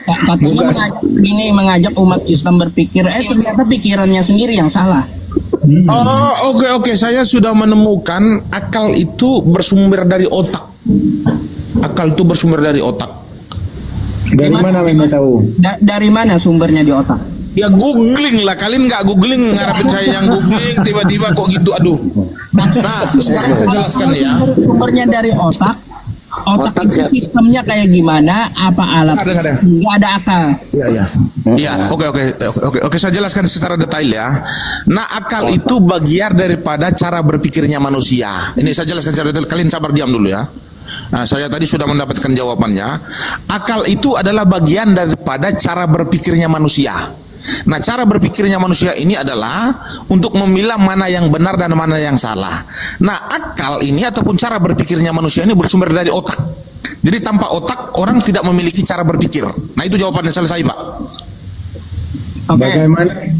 Katanya mengajak umat Islam berpikir, ternyata pikirannya sendiri yang salah. Oke. Saya sudah menemukan akal itu bersumber dari otak. Akal itu bersumber dari otak. Dari mana memang tahu? Dari mana sumbernya di otak? Ya googling lah, kalian nggak googling ngarapin saya yang googling tiba-tiba kok gitu, aduh. Nah, sekarang saya jelaskan ya. Sumbernya dari otak. Otak itu sistemnya kayak gimana? Apa alat? Nggak ada akal. Iya. Oke. Saya jelaskan secara detail ya. Nah, akal itu bagian daripada cara berpikirnya manusia. Ini saya jelaskan secara detail. Kalian sabar diam dulu ya. Nah, saya tadi sudah mendapatkan jawabannya. Akal itu adalah bagian daripada cara berpikirnya manusia. Nah, cara berpikirnya manusia ini adalah untuk memilah mana yang benar dan mana yang salah. Nah, akal ini ataupun cara berpikirnya manusia ini bersumber dari otak. Jadi tanpa otak orang tidak memiliki cara berpikir. Nah, itu jawabannya selesai, Pak.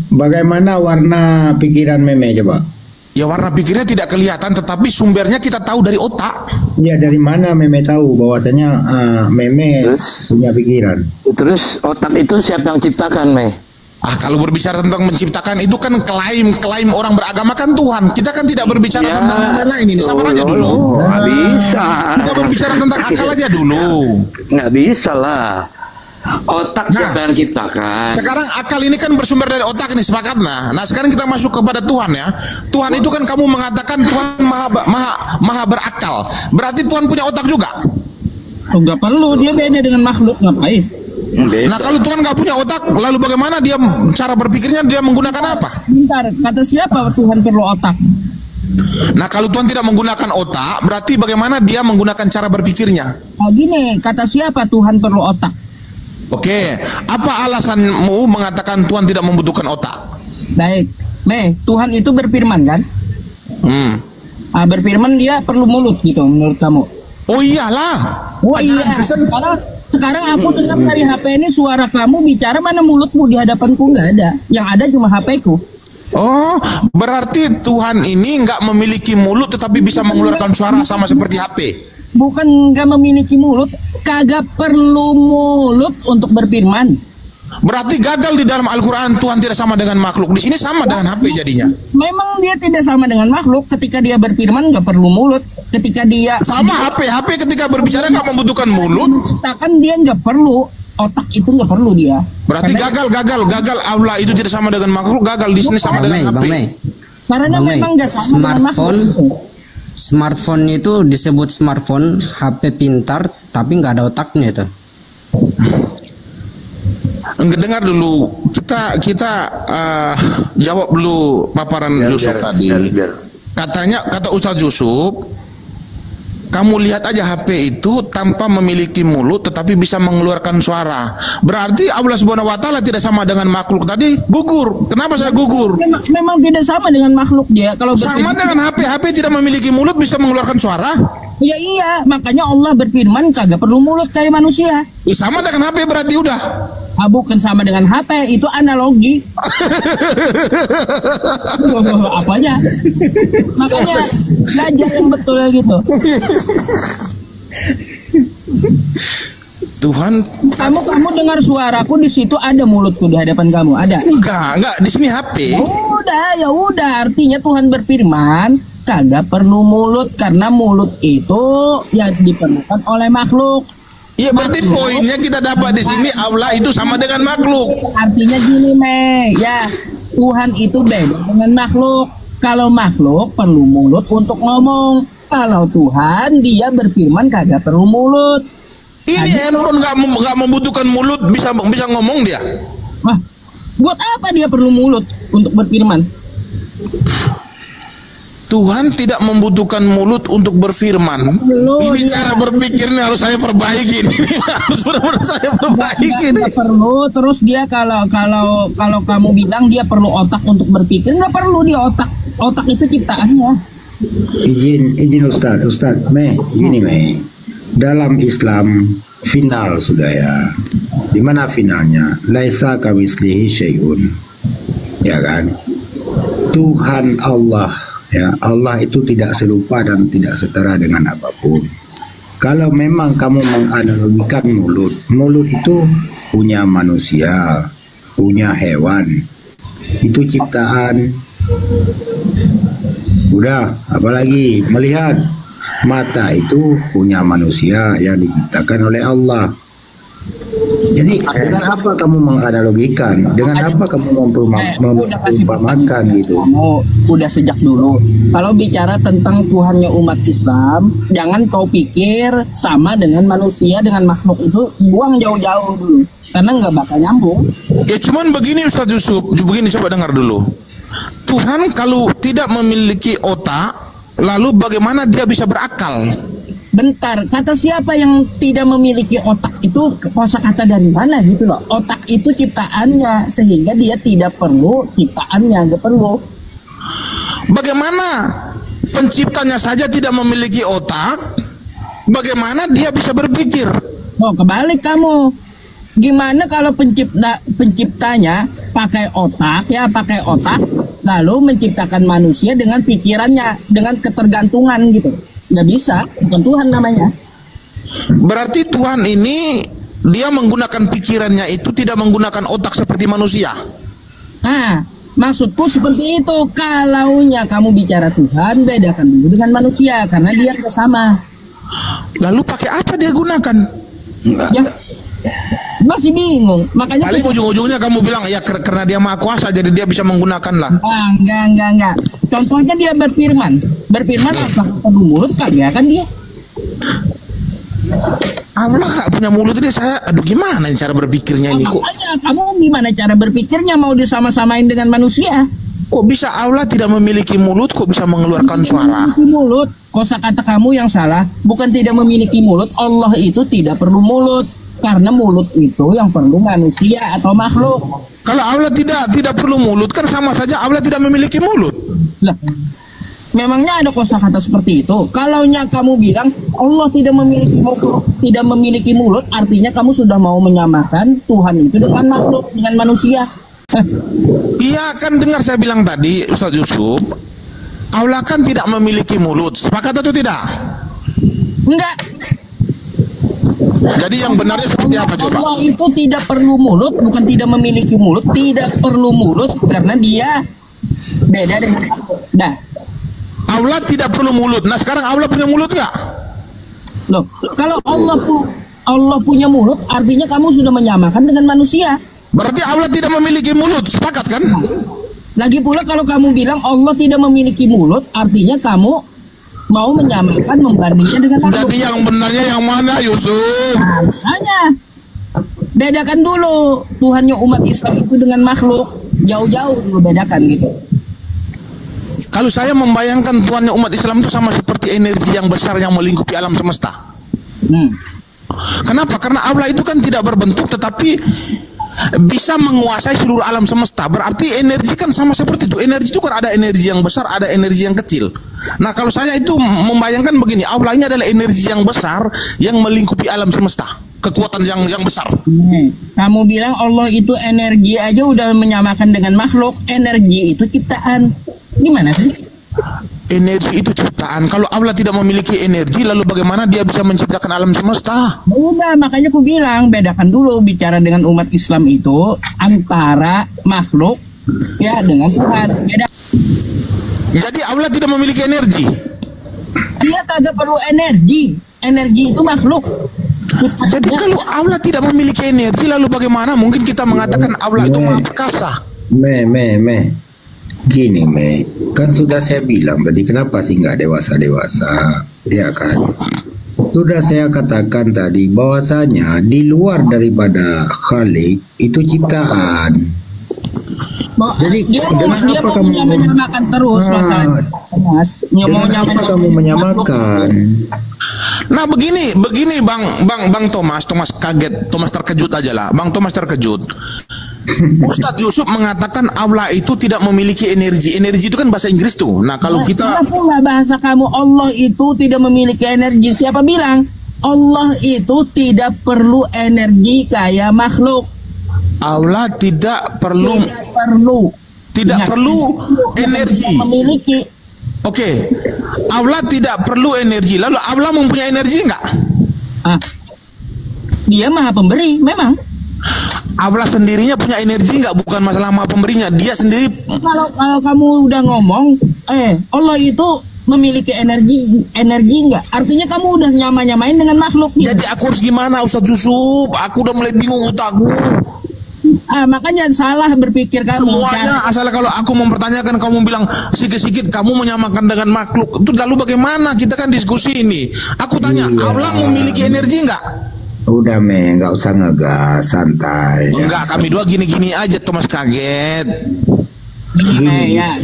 Bagaimana warna pikiran Meme coba? Ya, warna pikirnya tidak kelihatan, tetapi sumbernya kita tahu dari otak. Ya, dari mana Meme tahu bahwasanya Meme punya pikiran? Terus otak itu siapa yang ciptakan, Kalau berbicara tentang menciptakan itu kan klaim orang beragama kan Tuhan. Kita kan tidak berbicara tentang hal lain ini. Sabar aja dulu. Nggak bisa. Kita berbicara tentang akal aja dulu. Nggak bisa lah. Otak siapa yang ciptakan? Sekarang akal ini kan bersumber dari otak nih, sepakat. Nah sekarang kita masuk kepada Tuhan ya. Tuhan itu kan kamu mengatakan Tuhan maha berakal. Berarti Tuhan punya otak juga? Nggak perlu, dia beda dengan makhluk, ngapain? Nah kalau Tuhan nggak punya otak, lalu bagaimana dia cara berpikirnya, dia menggunakan apa? Bentar, kata siapa Tuhan perlu otak? Nah kalau Tuhan tidak menggunakan otak, berarti bagaimana dia menggunakan cara berpikirnya? Gini, kata siapa Tuhan perlu otak? Oke, apa alasanmu mengatakan Tuhan tidak membutuhkan otak? Baik, Tuhan itu berfirman kan? Berfirman dia perlu mulut gitu menurut kamu? Oh iyalah. Oh iya. Sekarang aku dengar dari HP ini suara kamu bicara, mana mulutmu di hadapanku nggak ada. Yang ada cuma HP-ku. Oh, berarti Tuhan ini nggak memiliki mulut tetapi bisa mengeluarkan suara sama seperti HP. Bukan nggak memiliki mulut, kagak perlu mulut untuk berfirman. Berarti gagal di dalam Al-Quran Tuhan tidak sama dengan makhluk. Di sini sama dengan HP jadinya. Memang dia tidak sama dengan makhluk. Ketika dia berfirman nggak perlu mulut. Ketika dia sama HP ketika berbicara nggak membutuhkan mulut. Ciptakan dia nggak perlu otak, itu nggak perlu dia. Berarti gagal Allah itu tidak sama dengan makhluk. Gagal di sini sama dengan HP. Karena memang nggak sama dengan makhluk. Smartphone itu disebut smartphone, HP pintar, tapi nggak ada otaknya itu. Dengar dulu, kita jawab dulu paparan Yusuf tadi. Kata Ustadz Yusuf, kamu lihat aja HP itu tanpa memiliki mulut tetapi bisa mengeluarkan suara. Berarti Allah Subhanahu wa taala tidak sama dengan makhluk tadi, gugur. Kenapa saya gugur? Memang tidak sama dengan makhluk dia. Kalau sama dengan HP tidak memiliki mulut bisa mengeluarkan suara. Ya iya, makanya Allah berfirman kagak perlu mulut kayak manusia. Sama dengan HP berarti udah. Bukan sama dengan HP, itu analogi. Apanya? Makanya belajar yang betul gitu. Tuhan, kamu dengar suaraku di situ, ada mulutku di hadapan kamu, ada? Enggak, di sini HP. Ya udah, artinya Tuhan berfirman kagak perlu mulut karena mulut itu yang diperlukan oleh makhluk. Iya, berarti poinnya kita dapat di sini Allah itu sama dengan makhluk. Artinya gini, ya Tuhan itu beda dengan makhluk. Kalau makhluk perlu mulut untuk ngomong. Kalau Tuhan dia berfirman kagak perlu mulut. Ini handphone nggak membutuhkan mulut, bisa ngomong dia. Buat apa dia perlu mulut untuk berfirman? Tuhan tidak membutuhkan mulut untuk berfirman. Ini cara berpikirnya harus saya perbaiki. Harus benar-benar saya perbaiki. Nggak perlu. Terus dia kalau kamu bilang dia perlu otak untuk berpikir, nggak perlu dia otak. Otak itu ciptaannya. Izin Ustaz, gini dalam Islam final sudah ya. Di mana finalnya? Laisa kamitslihi syai'un. Ya kan? Tuhan Allah, ya, Allah itu tidak serupa dan tidak setara dengan apapun. Kalau memang kamu menganalogikan mulut itu punya manusia, punya hewan, itu ciptaan. Udah, apalagi melihat, mata itu punya manusia yang diciptakan oleh Allah. Jadi dengan apa kamu menganalogikan? Dengan apa kamu memperumpamakan gitu? Udah sejak dulu. Kalau bicara tentang Tuhannya umat Islam, jangan kau pikir sama dengan manusia, dengan makhluk itu, buang jauh-jauh dulu. Karena nggak bakal nyambung. Ya cuman begini Ustadz Yusuf, begini coba dengar dulu. Tuhan kalau tidak memiliki otak, lalu bagaimana dia bisa berakal? Bentar, kata siapa yang tidak memiliki otak itu kosakata dari mana gitu loh? Otak itu ciptaannya, sehingga dia tidak perlu ciptaannya, nggak perlu. Bagaimana penciptanya saja tidak memiliki otak, bagaimana dia bisa berpikir? Oh, kebalik kamu. Gimana kalau penciptanya pakai otak, lalu menciptakan manusia dengan pikirannya, dengan ketergantungan gitu? Nggak bisa, bukan Tuhan namanya. Berarti Tuhan ini dia menggunakan pikirannya itu tidak menggunakan otak seperti manusia. Nah, maksudku seperti itu. Kalaunya kamu bicara Tuhan, bedakan dulu dengan manusia karena dia nggak sama. Lalu pakai apa dia gunakan? Ya, masih bingung. Makanya paling ujung-ujungnya kamu bilang ya karena dia maha kuasa jadi dia bisa menggunakan lah. Enggak. Contohnya dia berfirman apa perlu mulut kagak kan dia? Allah gak punya mulut ini saya, aduh gimana nih cara berpikirnya ini kok? Makanya kamu gimana cara berpikirnya mau disama-samain dengan manusia? Kok bisa Allah tidak memiliki mulut, kok bisa mengeluarkan suara? Mulut, kosakata kamu yang salah. Bukan tidak memiliki mulut, Allah itu tidak perlu mulut. Karena mulut itu yang perlu manusia atau makhluk. Kalau Allah tidak perlu mulut, kan sama saja Allah tidak memiliki mulut. Lah, memangnya ada kosakata seperti itu? Kalaunya kamu bilang Allah tidak memiliki mulut, artinya kamu sudah mau menyamakan Tuhan itu dengan makhluk, dengan manusia. Iya kan dengar saya bilang tadi Ustaz Yusuf, Allah kan tidak memiliki mulut. Sepakat atau tidak? Enggak. Jadi yang benarnya seperti apa coba? Allah itu tidak perlu mulut, bukan tidak memiliki mulut, tidak perlu mulut karena dia beda dengan dah. Allah tidak perlu mulut. Nah sekarang Allah punya mulut nggak? Loh, kalau Allah punya mulut, artinya kamu sudah menyamakan dengan manusia. Berarti Allah tidak memiliki mulut, sepakat kan? Lagi pula kalau kamu bilang Allah tidak memiliki mulut, artinya kamu mau menyamakan, membandingnya dengan makhluk. Jadi yang benarnya yang mana Yusuf? Makanya bedakan dulu Tuhannya umat Islam itu dengan makhluk. Jauh-jauh dulu bedakan gitu. Kalau saya membayangkan Tuhannya umat Islam itu sama seperti energi yang besar yang melingkupi alam semesta. Kenapa? Karena Allah itu kan tidak berbentuk tetapi bisa menguasai seluruh alam semesta. Berarti energi kan sama seperti itu. Energi itu kan ada energi yang besar, ada energi yang kecil. Nah kalau saya itu membayangkan begini, Allah ini adalah energi yang besar yang melingkupi alam semesta. Kekuatan yang besar. Kamu bilang Allah itu energi aja udah menyamakan dengan makhluk. Energi itu ciptaan. Gimana sih? Energi itu ciptaan. Kalau Allah tidak memiliki energi, lalu bagaimana dia bisa menciptakan alam semesta? Udah, makanya aku bilang bedakan dulu bicara dengan umat Islam itu antara makhluk ya dengan Tuhan. Beda. Jadi Allah tidak memiliki energi. Dia kagak perlu energi. Energi itu makhluk. Jadi kalau Allah tidak memiliki energi, lalu bagaimana mungkin kita mengatakan Allah itu maha perkasa? Gini kan sudah saya bilang tadi kenapa sih nggak dewasa-dewasa, ya kan? Sudah saya katakan tadi bahwasanya di luar daripada Khalik itu ciptaan. Jadi dia mau menyamakan terus masalah Mas. Kenapa kamu menyamakan? Nah begini Bang Thomas kaget, Thomas terkejut aja lah. Bang Thomas terkejut. Ustadz Yusuf mengatakan Allah itu tidak memiliki energi. Energi itu kan bahasa Inggris tuh. Nah kalau kita nggak bahasa kamu Allah itu tidak memiliki energi. Siapa bilang Allah itu tidak perlu energi kayak makhluk? Allah tidak perlu energi. Memiliki. Oke, Allah tidak perlu energi. Lalu Allah mempunyai energi enggak? Dia maha pemberi, memang. Allah sendirinya punya energi enggak? Bukan masalah maha pemberinya, dia sendiri. Kalau kamu udah ngomong, Allah itu memiliki energi enggak? Artinya kamu udah nyamain dengan makhluk. Jadi aku harus gimana Ustadz Yusuf? Aku udah mulai bingung otakku. Makanya salah berpikir kamu. Semuanya asal kalau aku mempertanyakan kamu bilang sikit-sikit kamu menyamakan dengan makhluk. Itu lalu bagaimana? Kita kan diskusi ini. Aku tanya, Allah memiliki energi enggak? Udah nggak usah ngegas, santai. Enggak, kami dua gini-gini aja, Thomas kaget. Ya,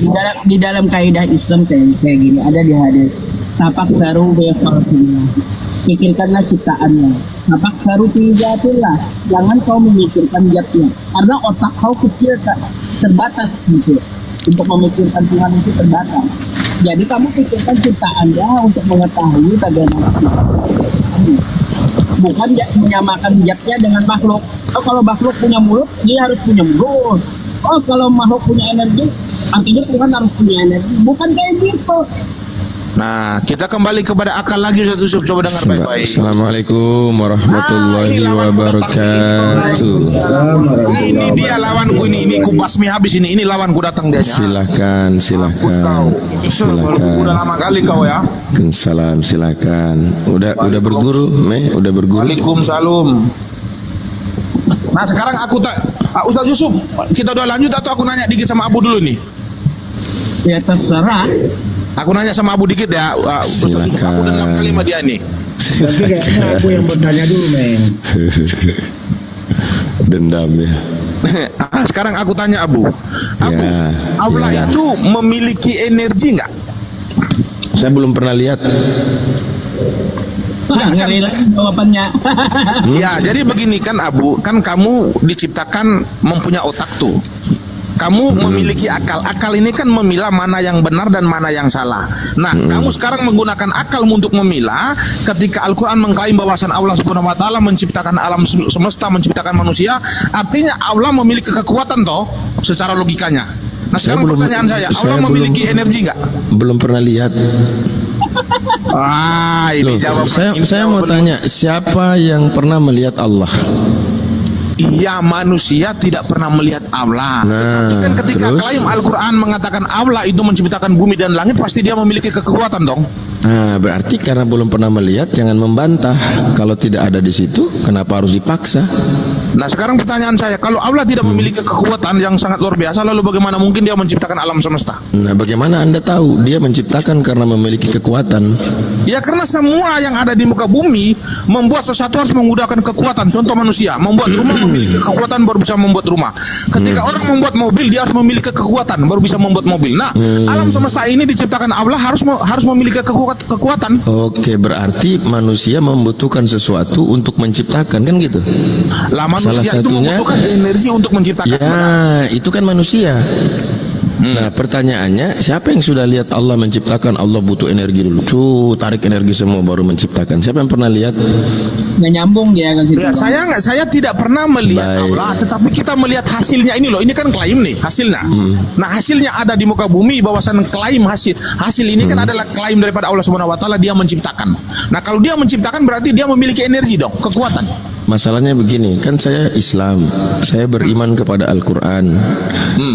di dalam kaidah Islam kayak gini ada di hadis. Tapak baru pikirkanlah ciptaannya. Tapak baru tijatillah. Jangan kau memikirkan zatnya. Karena otak kau kecil terbatas gitu. Untuk memikirkan Tuhan itu terbatas. Jadi kamu pikirkan ciptaannya untuk mengetahui bagaimana bukan menyamakan zatnya dengan makhluk. Kalau makhluk punya mulut, dia harus punya mulut. Kalau makhluk punya energi, artinya Tuhan harus punya energi. Bukan kayak gitu. Nah, kita kembali kepada akal lagi Ustaz Yusuf, coba dengar baik-baik. Assalamualaikum warahmatullahi wabarakatuh. Ini dia lawanku ini ku basmi habis ini lawanku datang dia. Silakan. Udah lama kali kau ya. Salam, silakan. Udah berguru, udah berguru. Waalaikumsalam. Nah, sekarang aku Ustaz Yusuf, kita udah lanjut atau aku nanya dikit sama Abu dulu nih? Ya terserah. Aku nanya sama Abu dikit ya. Silakan. Aku dendam kalimat dia nih. Tapi kayaknya aku yang bertanya dulu, Meng. Dendam ya. Sekarang aku tanya Abu. Allah itu memiliki energi nggak? Saya belum pernah lihat. Ngeri lagi jawabannya. Ya, jadi begini kan Abu, kan kamu diciptakan mempunyai otak tuh. Kamu memiliki akal. Akal ini kan memilah mana yang benar dan mana yang salah. Nah, kamu sekarang menggunakan akal untuk memilah. Ketika Al-Quran mengklaim bahwasan Allah Subhanahu Wa Taala menciptakan alam semesta, menciptakan manusia, artinya Allah memiliki kekuatan toh, secara logikanya. Nah, sekarang pertanyaan saya, Allah memiliki energi nggak? Belum pernah lihat. Ini jawaban. Saya mau tanya, siapa yang pernah melihat Allah? Iya, manusia tidak pernah melihat Allah. Tetapi kan ketika klaim Al-Quran mengatakan Allah itu menciptakan bumi dan langit, pasti dia memiliki kekuatan dong. Nah, berarti karena belum pernah melihat, jangan membantah. Kalau tidak ada di situ, kenapa harus dipaksa? Nah, sekarang pertanyaan saya, kalau Allah tidak memiliki kekuatan yang sangat luar biasa, lalu bagaimana mungkin dia menciptakan alam semesta? Nah, bagaimana Anda tahu dia menciptakan karena memiliki kekuatan? Ya, karena semua yang ada di muka bumi membuat sesuatu harus menggunakan kekuatan. Contoh manusia, membuat rumah memiliki kekuatan baru bisa membuat rumah. Ketika orang membuat mobil, dia harus memiliki kekuatan baru bisa membuat mobil. Nah, alam semesta ini diciptakan Allah harus memiliki kekuatan. Oke, berarti manusia membutuhkan sesuatu untuk menciptakan, kan gitu? Lah, manusia itu membutuhkan energi untuk menciptakan. Ya, itu kan manusia. Nah, pertanyaannya, siapa yang sudah lihat Allah menciptakan? Allah butuh energi dulu. Tarik energi semua baru menciptakan. Siapa yang pernah lihat? Nggak nyambung dia ke situ. Ya, saya tidak pernah melihat Allah, tetapi kita melihat hasilnya ini loh. Ini kan klaim nih hasilnya. Nah, hasilnya ada di muka bumi, bahwasan klaim hasil ini kan adalah klaim daripada Allah Subhanahu Wa Taala, dia menciptakan. Nah, kalau dia menciptakan berarti dia memiliki energi dong, kekuatan. Masalahnya begini, kan saya Islam, saya beriman kepada Al-Quran.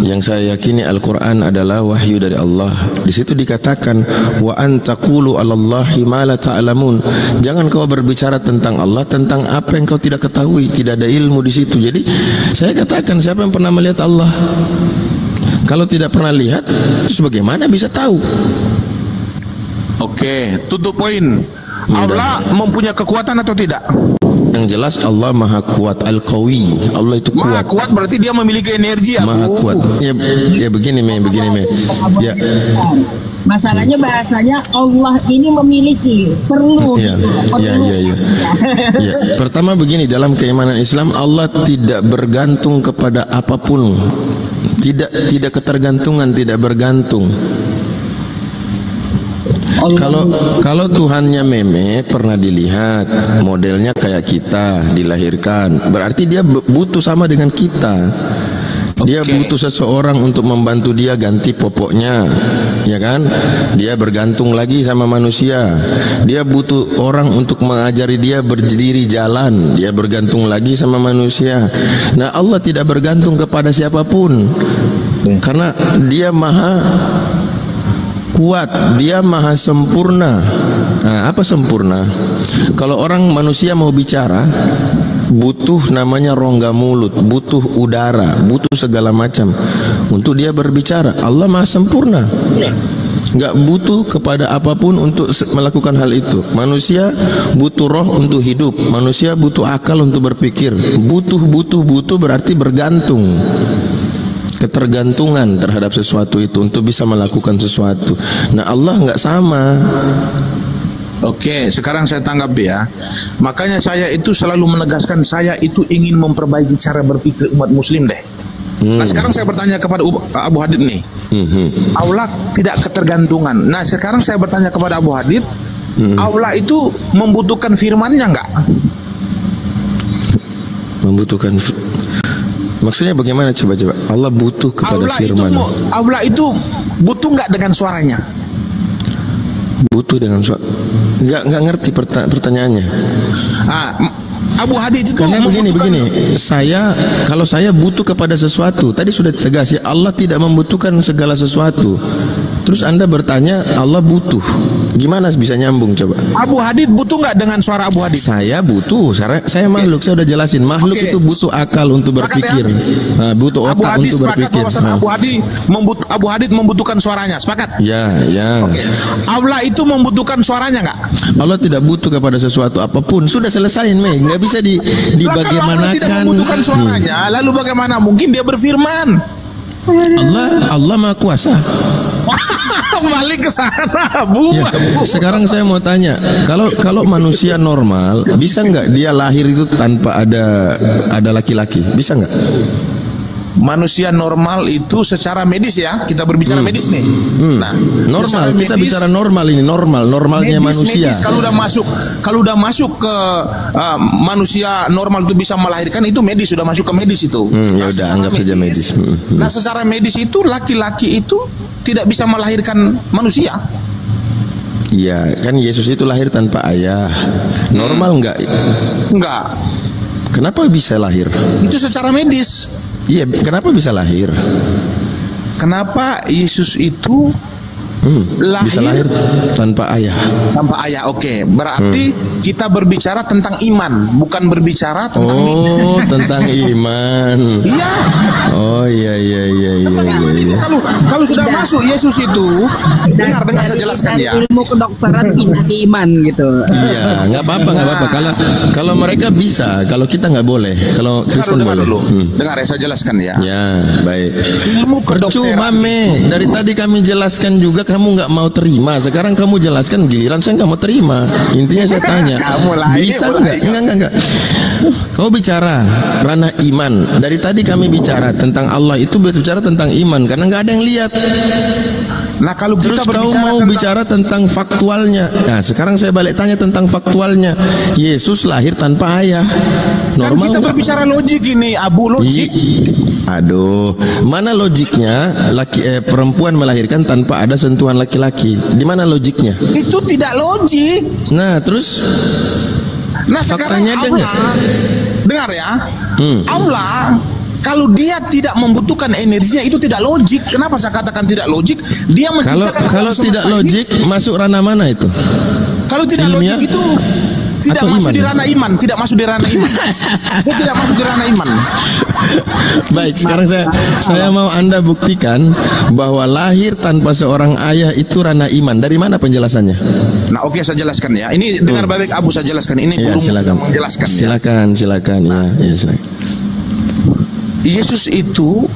Yang saya yakini Al-Quran adalah wahyu dari Allah. Di situ dikatakan, wa antaqulu 'alallahi ma la ta'lamun. Jangan kau berbicara tentang Allah, tentang apa yang kau tidak ketahui, tidak ada ilmu di situ. Jadi saya katakan, siapa yang pernah melihat Allah? Kalau tidak pernah lihat, terus bagaimana bisa tahu? Oke, tutup poin. Allah mempunyai kekuatan atau tidak? Yang jelas Allah maha kuat, Al-Qawi. Allah itu kuat. Maha kuat berarti dia memiliki energi ya, maha kuat. Ya begini Ya. Masalahnya bahasanya Allah ini memiliki, perlu. Ya. Pertama begini, dalam keimanan Islam Allah tidak bergantung kepada apapun. Tidak ketergantungan, tidak bergantung. Kalau Tuhannya meme pernah dilihat, modelnya kayak kita dilahirkan, berarti dia butuh sama dengan kita. Dia butuh seseorang untuk membantu dia ganti popoknya, ya kan? Dia bergantung lagi sama manusia. Dia butuh orang untuk mengajari dia berdiri jalan. Dia bergantung lagi sama manusia. Nah, Allah tidak bergantung kepada siapapun, karena Dia maha kuat, Dia maha sempurna. Nah, apa sempurna? Kalau orang manusia mau bicara, butuh namanya rongga mulut, butuh udara, butuh segala macam untuk dia berbicara. Allah maha sempurna, nggak butuh kepada apapun untuk melakukan hal itu. Manusia butuh roh untuk hidup, manusia butuh akal untuk berpikir. Butuh berarti bergantung, ketergantungan terhadap sesuatu itu untuk bisa melakukan sesuatu. Nah, Allah nggak sama. Oke, sekarang saya tanggapi ya. Makanya saya itu selalu menegaskan, saya itu ingin memperbaiki cara berpikir umat muslim deh. Nah, sekarang saya bertanya kepada Abu Hadid nih. Allah tidak ketergantungan. Nah, sekarang saya bertanya kepada Abu Hadid, Allah itu membutuhkan firman-Nya nggak? Membutuhkan. Maksudnya bagaimana, coba Allah butuh kepada firman. Allah itu butuh nggak dengan suaranya? Butuh dengan suatu. Nggak ngerti pertanyaannya. Abu Hadid itu karena begini, kalau saya butuh kepada sesuatu, tadi sudah tegas ya, Allah tidak membutuhkan segala sesuatu. Terus Anda bertanya Allah butuh, gimana bisa nyambung coba? Abu Hadid butuh nggak dengan suara Abu Hadid? Saya butuh, saya makhluk, saya udah jelasin, makhluk itu butuh akal untuk berpikir, butuh otak untuk berpikir. Abu Hadid membutuhkan suaranya, sepakat? Ya. Allah itu membutuhkan suaranya nggak? Allah tidak butuh kepada sesuatu apapun, sudah selesain, nggak bisa dibagaimanakan. Allah tidak membutuhkan suaranya, lalu bagaimana mungkin dia berfirman? Allah Maha Kuasa. Balik ke sana, Bu. Ya, sekarang saya mau tanya, kalau manusia normal bisa nggak dia lahir itu tanpa ada laki-laki? Bisa nggak? Manusia normal itu secara medis ya, kita berbicara medis nih. Nah, normal, kita bicara normal ini, normalnya manusia. Medis, kalau udah masuk ke manusia normal itu bisa melahirkan, itu medis, sudah masuk ke medis itu. Ya udah, anggap saja medis. Nah, secara medis itu laki-laki itu tidak bisa melahirkan manusia. Iya, kan Yesus itu lahir tanpa ayah. Normal enggak? Enggak. Kenapa bisa lahir? Itu secara medis. Iya, kenapa bisa lahir? Kenapa Yesus itu bisa lahir tanpa ayah? Tanpa ayah, oke. Berarti kita berbicara tentang iman, bukan berbicara tentang tentang iman. Iya. Oh iya. Kalau sudah masuk Yesus itu, dengar saya jelaskan ya. Ilmu kedokteran pindah ke iman gitu. Iya, nggak apa-apa. Kalau mereka bisa, kalau kita nggak boleh. Kalau Kristen boleh. Dengar ya, saya jelaskan ya. Ya, baik. Ilmu kedokteran. Percuma, dari tadi kami jelaskan juga kamu nggak mau terima. Sekarang kamu jelaskan, giliran saya nggak mau terima. Intinya saya tanya, bisa nggak? Enggak. Kau bicara ranah iman. Dari tadi kami bicara tentang Allah, itu berbicara tentang iman karena nggak ada yang lihat. Nah, kalau terus kau mau bicara tentang faktualnya. Nah, sekarang saya balik tanya tentang faktualnya. Yesus lahir tanpa ayah. Normal. Kan kita berbicara logik ini, Abu, logik. Aduh, mana logiknya perempuan melahirkan tanpa ada sentuhan laki-laki? Di mana logiknya? Itu tidak logik. Nah, terus sekarang Allah, dengar ya. Allah kalau dia tidak membutuhkan energinya, itu tidak logik. Kenapa saya katakan tidak logik? Dia menciptakan kalau tidak logik masuk ranah mana itu? Kalau tidak logik itu tidak masuk di ranah iman, tidak masuk di ranah iman. Dia tidak masuk di ranah iman. Baik, sekarang saya mau Anda buktikan bahwa lahir tanpa seorang ayah itu ranah iman. Dari mana penjelasannya? Nah, oke, saya jelaskan ya. Ini dengar baik Abu, saya jelaskan. Ini guru menjelaskan. Silakan. Ya, silakan. Yesus itu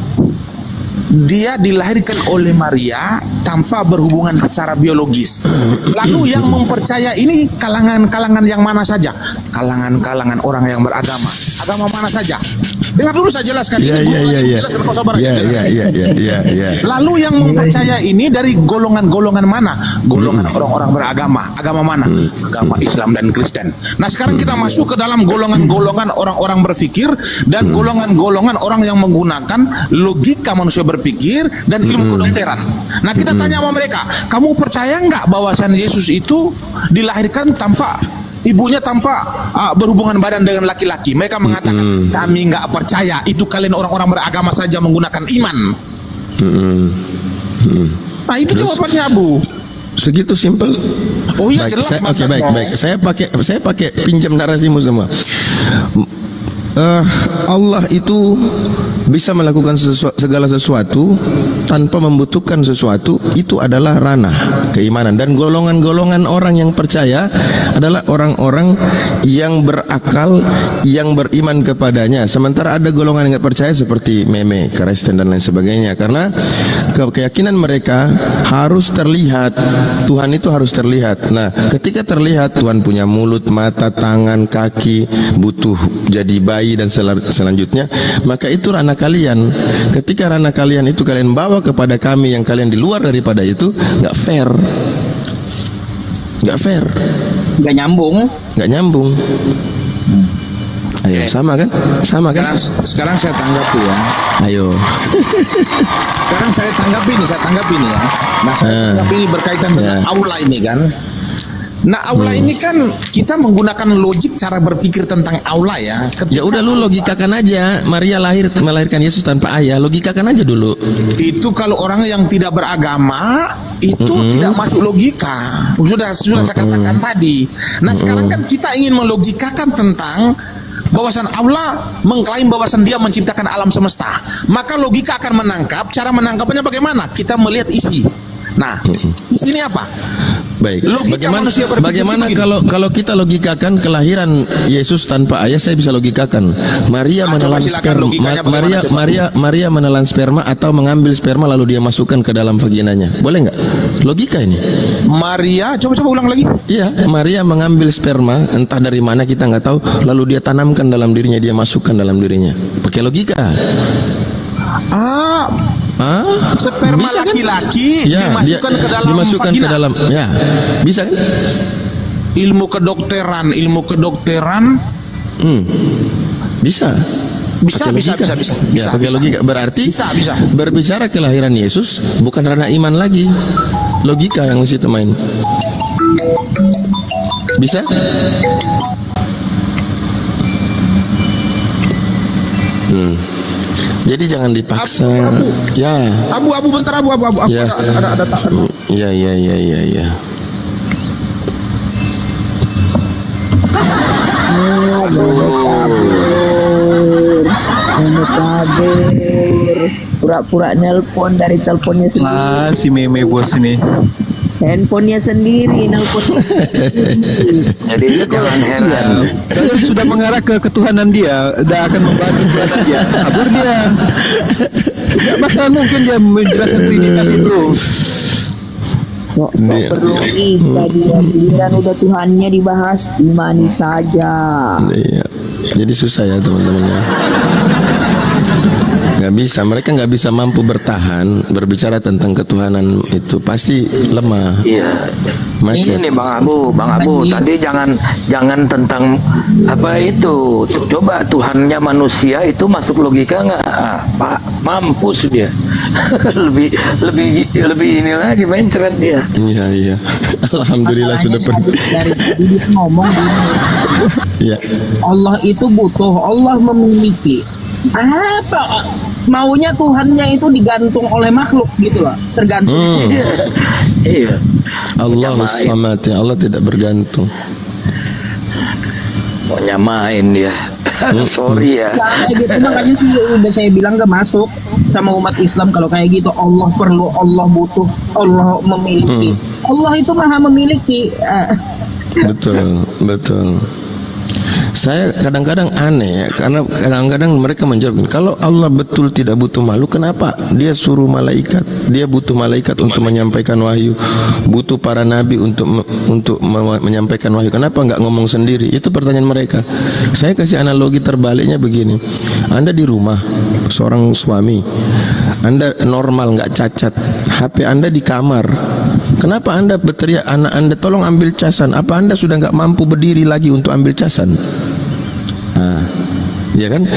dia dilahirkan oleh Maria tanpa berhubungan secara biologis. Lalu yang mempercaya ini kalangan-kalangan yang mana saja? Kalangan-kalangan orang yang beragama. Agama mana saja? Dengar dulu saya jelaskan. Lalu yang mempercaya ini dari golongan-golongan mana? Golongan orang-orang beragama. Agama mana? Agama Islam dan Kristen. Nah, sekarang kita masuk ke dalam golongan-golongan orang-orang berpikir dan golongan-golongan orang yang menggunakan logika manusia berpikir dan ilmu kedokteran. Nah, kita tanya sama mereka, kamu percaya nggak bahwasan Yesus itu dilahirkan tanpa ibunya, tanpa berhubungan badan dengan laki-laki? Mereka mengatakan, kami nggak percaya. Itu kalian orang-orang beragama saja menggunakan iman. Nah, itu jawabannya, Abu. Segitu simpel. Oh iya, jelas. Baik. Saya pakai pinjam narasimu semua. Allah itu bisa melakukan segala sesuatu tanpa membutuhkan sesuatu. Itu adalah ranah keimanan. Dan golongan-golongan orang yang percaya adalah orang-orang yang berakal, yang beriman kepadanya. Sementara ada golongan yang tidak percaya seperti meme, Kristen dan lain sebagainya. Karena keyakinan mereka harus terlihat. Tuhan itu harus terlihat. Nah, ketika terlihat Tuhan punya mulut, mata, tangan, kaki, butuh jadi bayi dan selanjutnya, maka itu ranah kalian. Ketika ranah kalian itu kalian bawa kepada kami yang kalian di luar daripada itu, nggak fair, nggak nyambung. Ayo, sama kan? Sama kan? Sekarang saya tanggapi ya. Ayo. Sekarang saya tanggapi ini ya. Nah, saya tanggapi ini berkaitan dengan aula ini kan. Nah, aula ini kan kita menggunakan logik cara berpikir tentang aula ya. Ya udah lu logikakan aja. Maria melahirkan Yesus tanpa ayah, logikakan aja dulu. Itu kalau orang yang tidak beragama itu tidak masuk logika. Sudah saya katakan tadi. Nah, sekarang kan kita ingin melogikakan tentang bahwasan Allah mengklaim bahwasan dia menciptakan alam semesta. Maka logika akan menangkap, cara menangkapnya bagaimana? Kita melihat isi. Nah, isi ini apa? Baik. Logika Bagaimana kalau kita logikakan kelahiran Yesus tanpa ayah, saya bisa logikakan. Maria menelan sperma. Maria menelan sperma atau mengambil sperma lalu dia masukkan ke dalam vaginanya. Boleh nggak? Logika ini. Maria, coba ulang lagi. Iya, Maria mengambil sperma entah dari mana kita nggak tahu, lalu dia tanamkan dalam dirinya, dia masukkan dalam dirinya. Pakai logika. Sperma laki-laki kan? dimasukkan ke dalam vagina. Ya, bisa kan? Ilmu kedokteran bisa pakai logika. Berarti bisa. Berbicara kelahiran Yesus bukan ranah iman lagi, logika yang mesti main. Bisa? Jadi jangan dipaksa. Ya. Abu bentar abu. Ya. Ada. Ya. Kabur. Pura-pura nelpon dari teleponnya sendiri. Si meme bos ini. Handphonenya sendiri nelpon. Jadi jangan heran. Saya sudah mengarah ke ketuhanan dia, udah akan membantu ketuhanan dia. Kabur dia. Tidak bakal mungkin dia menjelaskan Trinitas itu. Kok perlu kita dia udah Tuhannya dibahas, imani saja. Iya. Jadi susah ya teman-temannya. Mereka nggak bisa mampu bertahan berbicara tentang ketuhanan, itu pasti lemah. Iya. Macet. Ini nih Bang Abu, tadi jangan tentang apa itu. Coba Tuhannya manusia itu masuk logika nggak? Pak, mampus dia. lebih ini lagi mencret dia. Iya. Alhamdulillah sudah dari dia ngomong Iya. Allah itu butuh, Allah memiliki. Apa maunya Tuhannya itu digantung oleh makhluk gitu loh, tergantung. Iya. Allah samad, Allah tidak bergantung. Mau nyamain dia. Sorry ya. Kayak gitu makanya udah saya bilang gak masuk sama umat Islam kalau kayak gitu. Allah perlu, Allah butuh, Allah memiliki. Allah itu maha memiliki. Betul. Saya kadang-kadang aneh ya, karena kadang-kadang mereka menjawab, kalau Allah betul tidak butuh makhluk, kenapa dia suruh malaikat? Dia butuh malaikat untuk menyampaikan wahyu, butuh para nabi untuk menyampaikan wahyu. Kenapa nggak ngomong sendiri? Itu pertanyaan mereka. Saya kasih analogi terbaliknya begini. Anda di rumah, seorang suami, Anda normal nggak cacat, HP Anda di kamar. Kenapa Anda berteriak anak Anda tolong ambil casan? Apa Anda sudah nggak mampu berdiri lagi untuk ambil casan? Ya kan?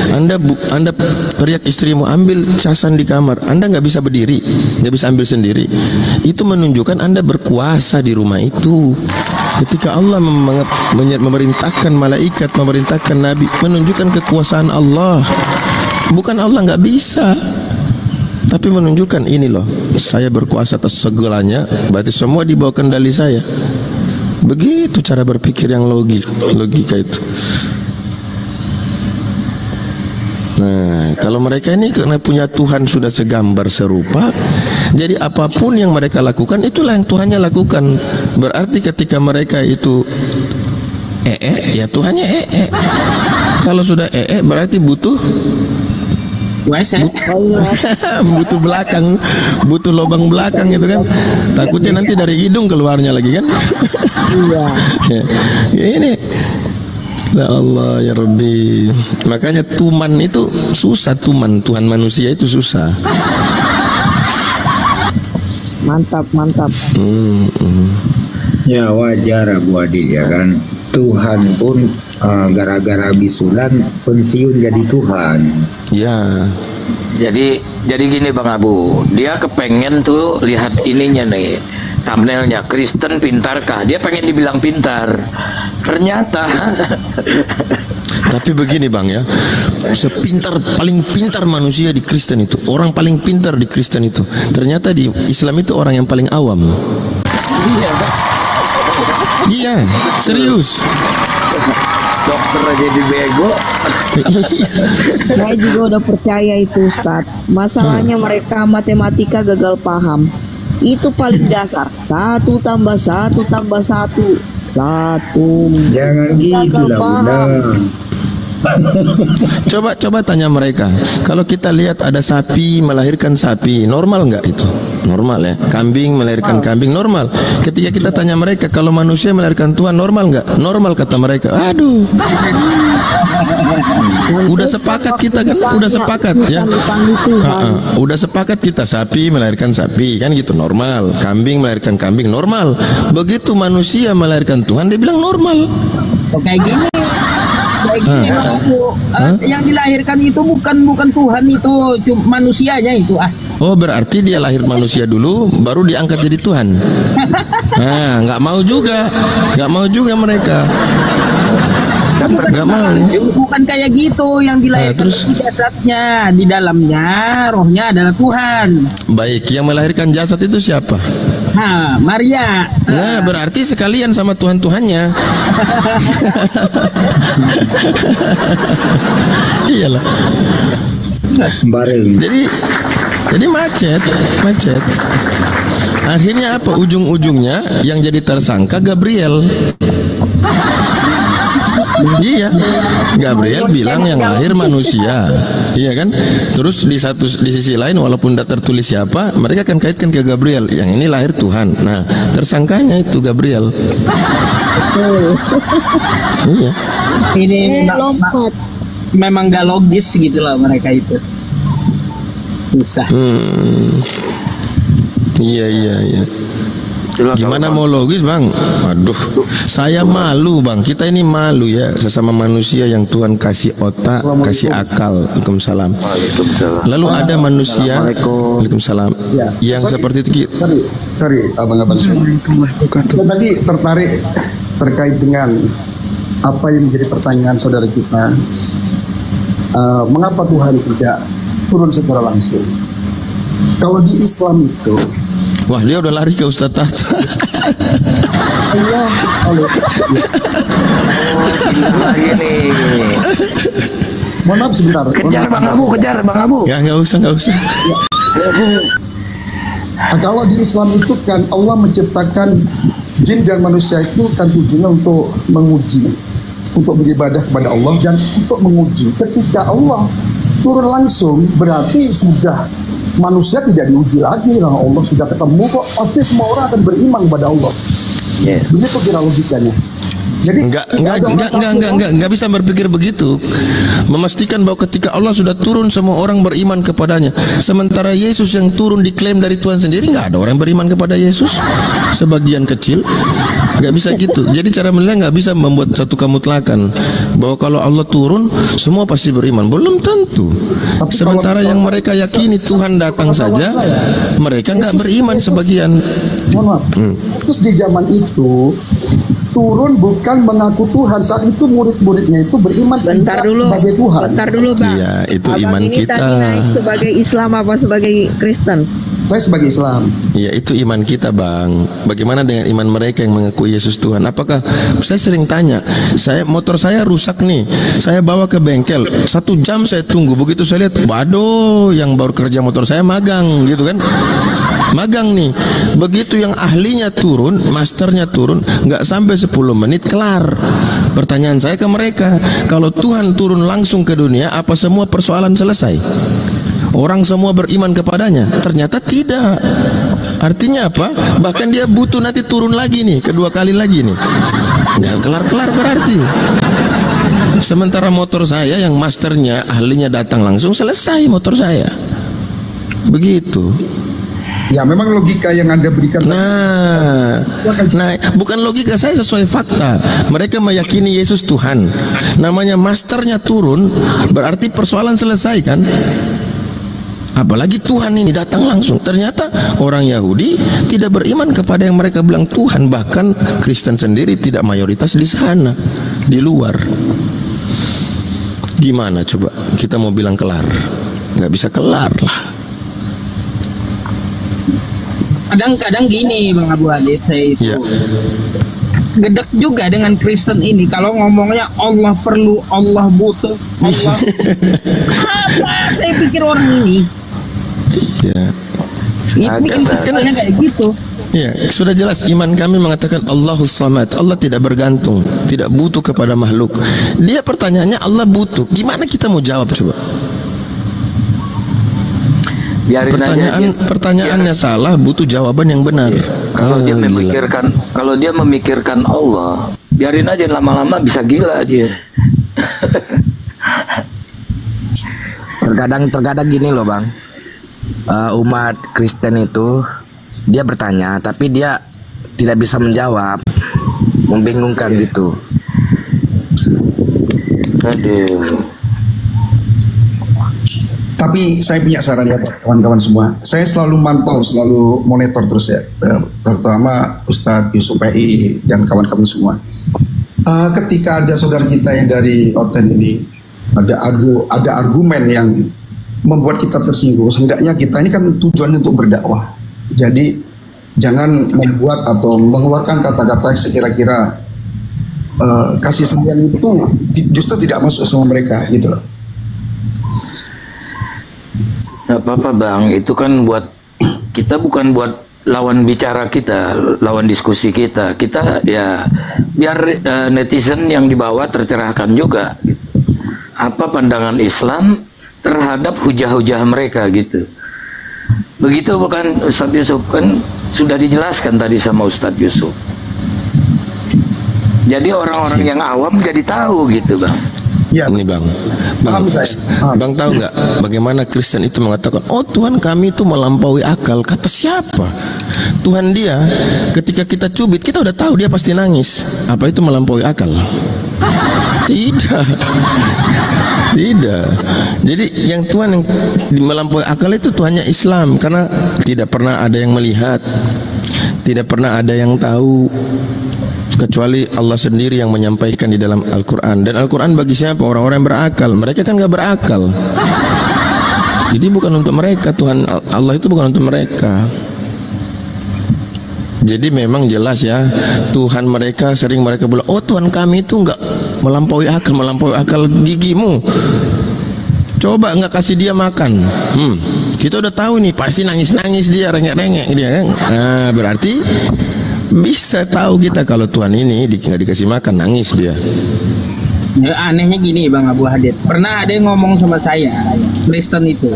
Anda teriak istrimu ambil casan di kamar, Anda nggak bisa berdiri, nggak bisa ambil sendiri. Itu menunjukkan Anda berkuasa di rumah itu. Ketika Allah memerintahkan malaikat, memerintahkan nabi, menunjukkan kekuasaan Allah. Bukan Allah nggak bisa, tapi menunjukkan ini loh, saya berkuasa atas segalanya, berarti semua di bawah kendali saya. Begitu cara berpikir yang logika itu. Nah, kalau mereka ini karena punya Tuhan sudah segambar serupa, jadi apapun yang mereka lakukan itulah yang Tuhannya lakukan. Berarti ketika mereka itu ya Tuhannya Kalau sudah berarti butuh butuh belakang, butuh lubang belakang itu kan. Takutnya nanti dari hidung keluarnya lagi kan. Iya. Ini ya Allah ya Rabbi. Makanya tuman itu susah, Tuhan manusia itu susah. Mantap. Ya wajar Abu Adi ya kan. Tuhan pun gara-gara bisulan pensiun jadi Tuhan. Ya. Jadi gini Bang Abu, dia kepengen tuh lihat ininya nih, thumbnailnya Kristen pintarkah? Dia pengen dibilang pintar. Ternyata Tapi begini Bang ya, paling pintar manusia di Kristen itu, orang paling pintar di Kristen itu, ternyata di Islam itu orang yang paling awam. Iya, serius. Dokter aja dibego. Saya juga udah percaya itu Ustaz. Masalahnya mereka matematika gagal paham. Itu paling dasar. 1 tambah 1 tambah 1. 1. Jangan gitu lah Bunda. Coba tanya mereka, kalau kita lihat ada sapi melahirkan sapi, normal nggak itu? Normal ya. Kambing melahirkan kambing, normal. Ketika kita tanya mereka, kalau manusia melahirkan Tuhan, normal nggak? Normal kata mereka. Aduh. Udah sepakat kita kan? Udah sepakat ya. Udah sepakat kita, sapi melahirkan sapi kan gitu, normal. Kambing melahirkan kambing, normal. Begitu manusia melahirkan Tuhan, dia bilang normal. Kayak gini. Yang dilahirkan itu bukan Tuhan, itu cuma manusianya itu. Oh, berarti dia lahir manusia dulu baru diangkat jadi Tuhan. Nah, nggak mau juga mereka. Nggak mau. Bukan kayak gitu, yang dilahirkan di jasadnya, di dalamnya rohnya adalah Tuhan. Baik, yang melahirkan jasad itu siapa? Maria. Nah, berarti sekalian sama Tuhan-Tuhannya. Iyalah. Bareng. Jadi macet. Akhirnya apa? Ujung-ujungnya yang jadi tersangka Gabriel. Iya, Gabriel bilang yang lahir manusia, iya kan? Terus di sisi lain, walaupun tidak tertulis siapa, mereka akan kaitkan ke Gabriel. Yang ini lahir Tuhan. Nah, tersangkanya itu Gabriel. Iya. Ini memang gak logis gitu loh mereka itu. Susah. Iya. Gimana mau logis Bang? Aduh, saya malu Bang. Kita ini malu ya, sesama manusia yang Tuhan kasih otak, kasih akal. Waalaikumsalam. Lalu ada manusia, Waalaikumsalam, yang seperti itu. Sorry abang-abang. Saya tadi tertarik terkait dengan apa yang menjadi pertanyaan saudara kita. Mengapa Tuhan tidak turun secara langsung? Kalau di Islam itu, wah, dia udah lari ke Ustaz Tahta. Mohon maaf sebentar. Kejar Bang Abu. Ya, nggak usah. Kalau di Islam itu kan Allah menciptakan jin dan manusia itu kan tujuannya untuk menguji, untuk beribadah kepada Allah dan untuk menguji. Ketika Allah turun langsung, berarti sudah manusia tidak diuji lagi. Allah sudah ketemu kok, pasti semua orang akan beriman kepada Allah. Begitu kira logikanya. Jadi enggak bisa berpikir begitu. Memastikan bahwa ketika Allah sudah turun semua orang beriman kepadanya. Sementara Yesus yang turun diklaim dari Tuhan sendiri, nggak ada orang yang beriman kepada Yesus. Sebagian kecil. Nggak bisa gitu. Jadi cara menilai nggak bisa membuat satu kemutlakan bahwa kalau Allah turun semua pasti beriman. Belum tentu. Sementara yang mereka yakini Tuhan datang saja, mereka nggak beriman sebagian. Terus di zaman itu turun bukan mengaku Tuhan. Saat itu murid-muridnya itu beriman sebagai Tuhan. Bentar dulu Bang. Iya, itu Abang iman ini kita. Tadi naik sebagai Islam apa sebagai Kristen? Saya sebagai Islam. Iya, itu iman kita Bang. Bagaimana dengan iman mereka yang mengaku Yesus Tuhan? Apakah, saya sering tanya, motor saya rusak nih, saya bawa ke bengkel, 1 jam saya tunggu, begitu saya lihat, waduh, yang baru kerja motor saya magang gitu kan, magang nih. Begitu yang ahlinya turun, masternya turun, nggak sampai 10 menit kelar. Pertanyaan saya ke mereka, kalau Tuhan turun langsung ke dunia, apa semua persoalan selesai? Orang semua beriman kepadanya? Ternyata tidak. Artinya apa? Bahkan dia butuh nanti turun lagi nih, kedua kali lagi nih. Nggak kelar-kelar berarti. Sementara motor saya yang masternya, ahlinya datang langsung, selesai motor saya. Begitu. Ya memang logika yang Anda berikan. Nah, bukan logika, saya sesuai fakta. Mereka meyakini Yesus Tuhan. Namanya masternya turun, berarti persoalan selesai kan? Apalagi Tuhan ini datang langsung. Ternyata orang Yahudi tidak beriman kepada yang mereka bilang Tuhan. Bahkan Kristen sendiri tidak mayoritas di sana, di luar. Gimana coba kita mau bilang kelar? Nggak bisa kelar lah. Kadang-kadang gini Bang Abu Hadid, saya itu gedek juga dengan Kristen ini. Kalau ngomongnya Allah perlu, Allah butuh, Allah apa? Saya pikir orang ini bikin Kristennya kayak gitu. Ya, sudah jelas iman kami mengatakan Allahus Samad. Allah tidak bergantung, tidak butuh kepada makhluk. Dia pertanyaannya Allah butuh. Gimana kita mau jawab coba? Pertanyaannya salah, butuh jawaban yang benar. Kalau dia memikirkan Allah, biarin aja, lama-lama bisa gila dia. Terkadang gini loh Bang, umat Kristen itu dia bertanya tapi dia tidak bisa menjawab, membingungkan gitu. Aduh. Tapi saya punya saran ya kawan-kawan semua. Saya selalu mantau, selalu monitor terus ya, terutama Ustadz Yusuf PI dan kawan-kawan semua. Ketika ada saudara kita yang dari Oten ini ada argumen yang membuat kita tersinggung, seenggaknya kita ini kan tujuannya untuk berdakwah. Jadi jangan membuat atau mengeluarkan kata-kata sekira-kira kasih sayang itu justru tidak masuk sama mereka gitu loh. Gak apa-apa Bang, itu kan buat kita, bukan buat lawan bicara kita, lawan diskusi kita. Kita ya biar netizen yang di bawah tercerahkan juga gitu. Apa pandangan Islam terhadap hujah-hujah mereka gitu. Begitu bukan Ustadz Yusuf? Kan sudah dijelaskan tadi sama Ustadz Yusuf. Jadi orang-orang yang awam jadi tahu gitu Bang. Ya. Ini Bang tahu nggak bagaimana Kristen itu mengatakan, oh Tuhan kami itu melampaui akal. Kata siapa? Tuhan dia ketika kita cubit kita udah tahu dia pasti nangis. Apa itu melampaui akal? Tidak. Jadi yang Tuhan yang melampaui akal itu Tuhannya Islam, karena tidak pernah ada yang melihat, tidak pernah ada yang tahu, kecuali Allah sendiri yang menyampaikan di dalam Al-Quran. Dan Al-Quran bagi siapa? Orang-orang yang berakal. Mereka kan gak berakal. Jadi bukan untuk mereka. Tuhan Allah itu bukan untuk mereka. Jadi memang jelas ya, Tuhan mereka sering mereka bilang, oh Tuhan kami itu gak melampaui akal gigimu. Coba nggak kasih dia makan, kita udah tahu nih pasti nangis dia, rengek dia kan. Nah berarti bisa tahu kita kalau Tuhan ini nggak dikasih makan, nangis dia. Ya, anehnya gini Bang Abu Hadid, pernah ada yang ngomong sama saya, Kristen itu,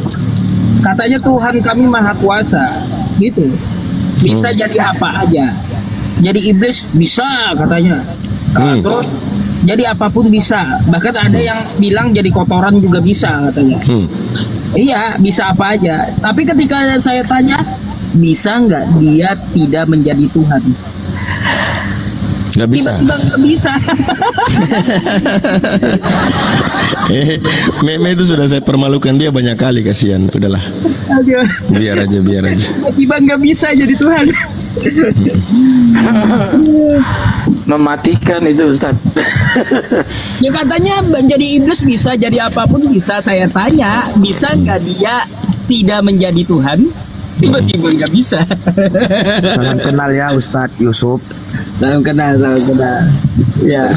katanya Tuhan kami maha kuasa, gitu, bisa jadi apa aja, jadi iblis bisa katanya, terus jadi apapun bisa, bahkan ada yang bilang jadi kotoran juga bisa katanya. Iya, bisa apa aja. Tapi ketika saya tanya, bisa nggak dia tidak menjadi Tuhan? Nggak bisa. Tiba-tiba nggak bisa. Meme itu sudah saya permalukan dia banyak kali, kasihan. Udahlah. Biar aja. Tiba-tiba nggak bisa jadi Tuhan. Mematikan itu Ustaz. Ya katanya menjadi iblis bisa, jadi apapun bisa. Saya tanya, bisa nggak dia tidak menjadi Tuhan? Tiba-tiba nggak bisa. Salam kenal ya Ustadz Yusuf. Salam kenal. Ya.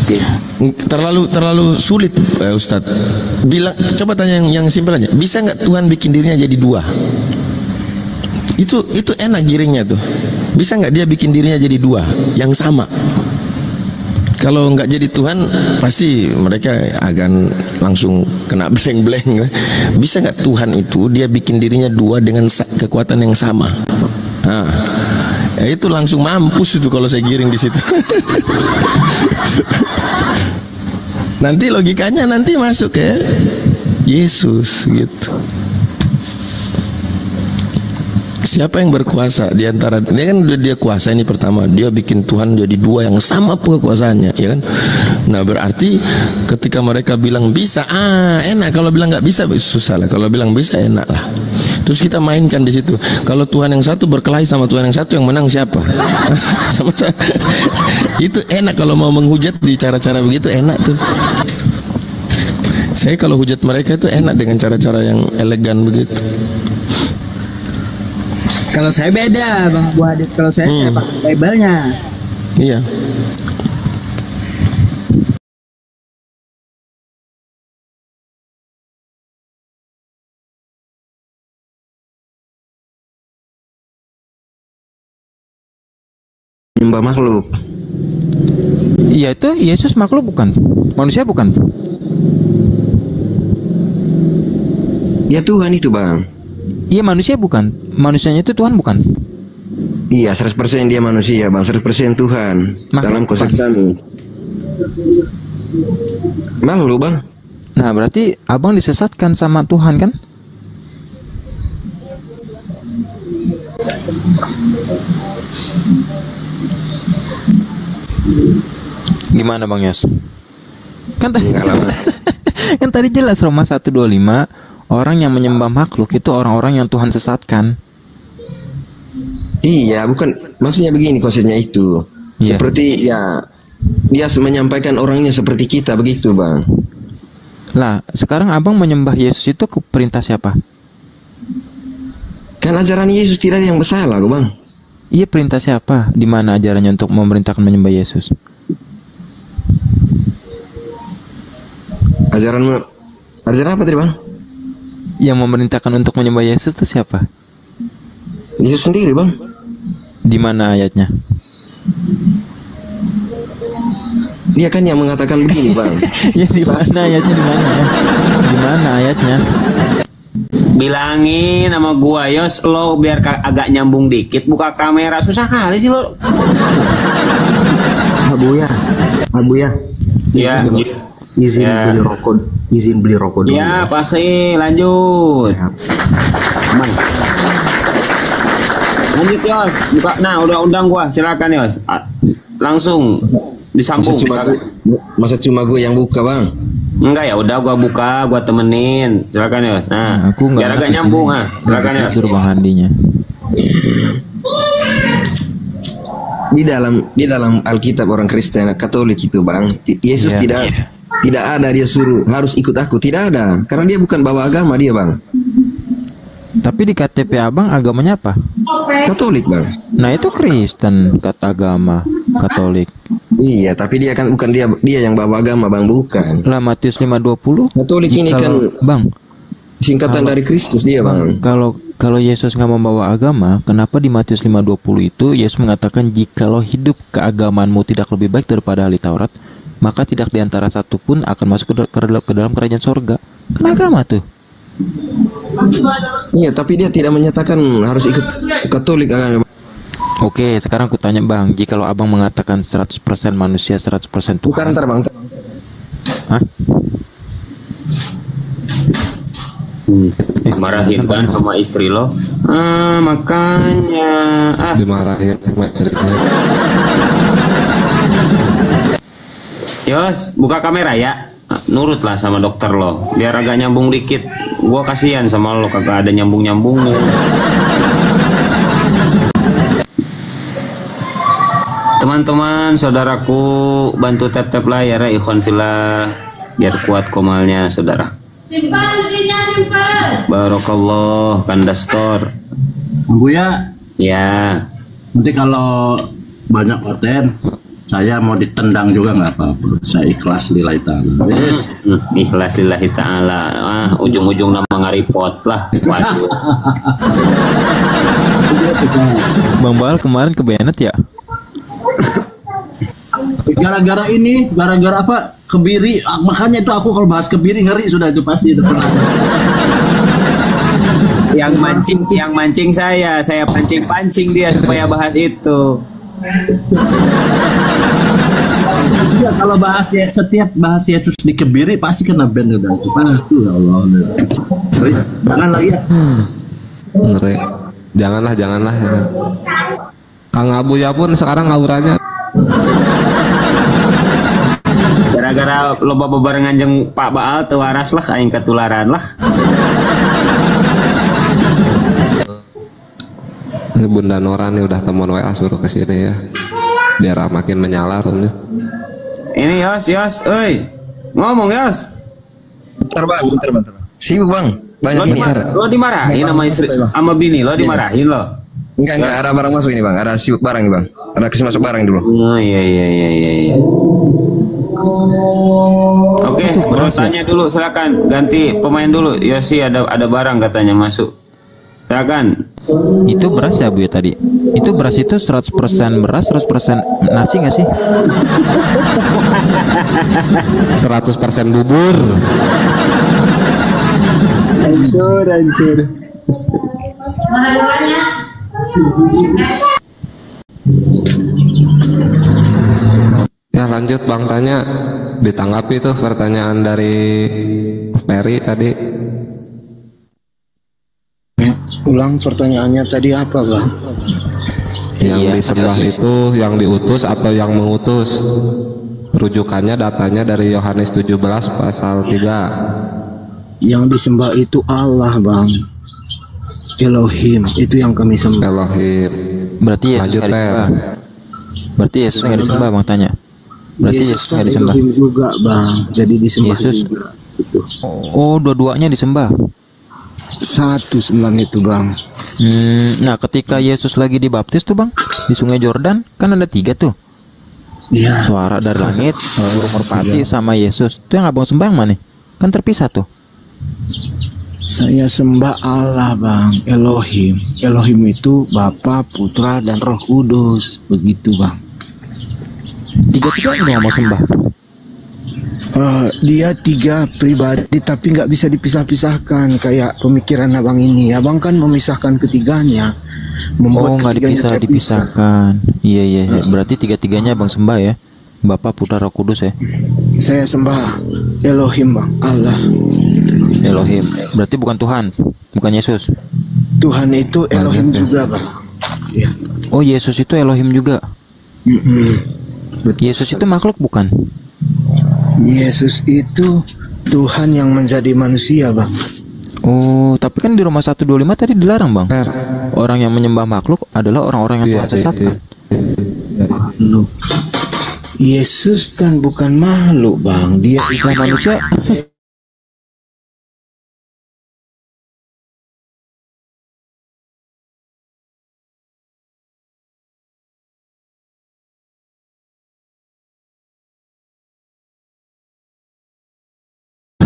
Terlalu sulit Ustadz. Coba tanya yang simpel aja. Bisa nggak Tuhan bikin dirinya jadi dua? Itu enak giringnya tuh. Bisa nggak dia bikin dirinya jadi dua yang sama? Kalau nggak jadi Tuhan, pasti mereka akan langsung kena blank-blank. Bisa nggak Tuhan itu dia bikin dirinya dua dengan kekuatan yang sama? Nah, ya itu langsung mampus itu kalau saya giring di situ. Nanti logikanya nanti masuk ya Yesus gitu. Siapa yang berkuasa di antara dia kan dia kuasa ini pertama, dia bikin Tuhan jadi dua yang sama kekuasaannya, ya kan? Nah, berarti ketika mereka bilang bisa, enak. Kalau bilang nggak bisa susah lah. Kalau bilang bisa enak lah. Terus kita mainkan di situ. Kalau Tuhan yang satu berkelahi sama Tuhan yang satu, yang menang siapa? Sama itu enak kalau mau menghujat di cara-cara begitu, enak tuh. Saya kalau hujat mereka itu enak dengan cara-cara yang elegan begitu. Kalau saya beda, Bang Bu Hadid. Kalau saya pakai Bible-nya. Iya. Menyembah makhluk. Iya, itu Yesus makhluk bukan? Manusia bukan? Ya Tuhan itu, Bang. Iya, manusia bukan? Manusianya itu Tuhan bukan? Iya, 100% dia manusia, Bang. 100% Tuhan. Dalam konsep kami. Makhluk, Bang. Nah, berarti abang disesatkan sama Tuhan kan? Gimana Bang Yos? Kan tadi kan tadi jelas Roma 1:25, orang yang menyembah makhluk itu orang-orang yang Tuhan sesatkan. Iya, bukan maksudnya begini konsepnya itu. Seperti ya dia menyampaikan orangnya seperti kita begitu, Bang. Lah, sekarang abang menyembah Yesus itu ke perintah siapa? Kan ajaran Yesus tidak ada yang bersalah, Bang. Iya, perintah siapa? Di mana ajarannya untuk memerintahkan menyembah Yesus? Ajaran apa tadi, Bang? Yang memerintahkan untuk menyembah Yesus itu siapa? Yesus sendiri, Bang. Di mana ayatnya? Dia kan yang mengatakan begini, Bang. Ya di mana ayatnya? Di mana ayatnya? Bilangin sama gua, Yos, lo biar agak nyambung dikit, buka kamera, susah kali sih lo. Abu ya. Ya. Izin beli rokok dulu. Ya, pasti lanjut. Aman. Lanjut, Yos. Buka. Nah, udah undang gua, silakan, Yos. Langsung disambung. Masa cuma gue yang buka, Bang? Enggak, ya udah gua buka, gua temenin. Silakan, Yos. Nah, aku biar agak nyambung, silakan, Yos. Itu Bang Handinya. Di dalam Alkitab orang Kristen Katolik itu, Bang, Yesus tidak ada dia suruh harus ikut aku, tidak ada, karena dia bukan bawa agama dia, Bang. Tapi di KTP abang agamanya apa? Katolik, Bang. Nah, itu Kristen, kata agama Katolik. Iya, tapi dia kan bukan dia yang bawa agama, Bang, bukan. Lah, Matius 5:20. Katolik ini kan, Bang, singkatan dari Kristus dia, Bang. Kalau Yesus nggak membawa agama, kenapa di Matius 5:20 itu Yesus mengatakan jikalau hidup keagamaanmu tidak lebih baik daripada ahli Taurat, maka tidak diantara satu pun akan masuk ke dalam kerajaan sorga. Kan agama tuh. Iya, tapi dia tidak menyatakan harus ikut Katolik agama. Oke, sekarang aku tanya, Bang, jikalau abang mengatakan 100% manusia, 100% Tuhan. Ntar, Bang. Hah? Marahin kan sama istri lo. Makanya dimarahin sama istrinya. Yos, buka kamera ya. Nurutlah sama dokter lo, biar agak nyambung dikit. Gua kasihan sama lo, kagak ada nyambung-nyambungnya. Teman-teman, saudaraku, bantu tap-tap layar ya, ikhwan fillah, biar kuat komalnya, saudara. Simpan, duitnya simpan. Barakallah, Kandastor. Bu ya. Ya. Nanti kalau banyak konten, saya mau ditendang juga nggak apa-apa. Saya ikhlas lillahi ta'ala. Yes. Ikhlas lillahi ta'ala. Ujung-ujung nama ngaripot lah. Waduh. Bang Baal kemarin ke Bennett ya? Gara-gara ini, gara-gara apa? Kebiri. Makanya itu aku kalau bahas kebiri ngeri sudah itu pasti. Yang mancing saya pancing dia supaya bahas itu. Ya, kalau setiap bahas Yesus di kebiri pasti kena ban udah itu pasti, ya Allah. Jangan lagi ya. Janganlah. Kang Abuya pun sekarang auranya gara-gara loba bebarengan jeung Pak Baal teu waras lah aing ketularan lah. Bunda Nora nih udah temuan WA suruh ke sini ya. Biar makin menyala rumnya. Ini Yos, euy. Ngomong Yos. Bentar bang. Sibuk bang. Lo dimarahin sama istri, sama bini lo dimarahin lo. Enggak, ada barang masuk ini bang. Ada sibuk barang nih bang. Ada kasih masuk barang dulu. Oh iya. Oke, bro tanya dulu silakan. Ganti pemain dulu. Yosi ada barang katanya masuk. Silakan. Itu beras ya Bu ya tadi? Itu beras itu 100% beras, 100% nasi nggak sih? 100% bubur. Hancur. Ya lanjut Bang tanya. Ditanggapi tuh pertanyaan dari Ferry tadi. Ulang pertanyaannya tadi apa bang? Yang disembah itu yang diutus atau yang mengutus? Rujukannya datanya dari Yohanes 17 pasal 3. Yang disembah itu Allah bang. Elohim itu yang kami sembah. Elohim. Berarti Yesus nggak disembah. Berarti Yesus nggak disembah bang tanya. Berarti Yesus nggak disembah. Elohim juga bang. Jadi disembah Yesus juga. Oh dua-duanya disembah. Satu sebenarnya itu bang. Nah ketika Yesus lagi dibaptis tuh bang di Sungai Jordan kan ada 3 tuh. Iya. Suara dari langit, burung merpati sama Yesus. Itu yang abang sembah yang mana? Kan terpisah tuh. Saya sembah Allah bang, Elohim. Elohim itu Bapa, Putra dan Roh Kudus. Begitu bang. 3 yang mau sembah. Dia 3 pribadi tapi nggak bisa dipisah-pisahkan kayak pemikiran abang ini. Abang kan memisahkan ketiganya, membuat nggak dipisahkan. Iya. Berarti 3-3-nya abang sembah ya, Bapa, Putra, Roh Kudus ya. Saya sembah Elohim bang, Allah. Elohim. Berarti bukan Tuhan, bukan Yesus. Tuhan itu Elohim juga bang. Ya. Oh Yesus itu Elohim juga. Yesus itu makhluk bukan? Yesus itu Tuhan yang menjadi manusia bang. Oh tapi kan di Roma 1:25 tadi dilarang bang. Orang yang menyembah makhluk adalah orang-orang yang Tuhan sesatkan. Yesus kan bukan makhluk bang. Dia itu manusia.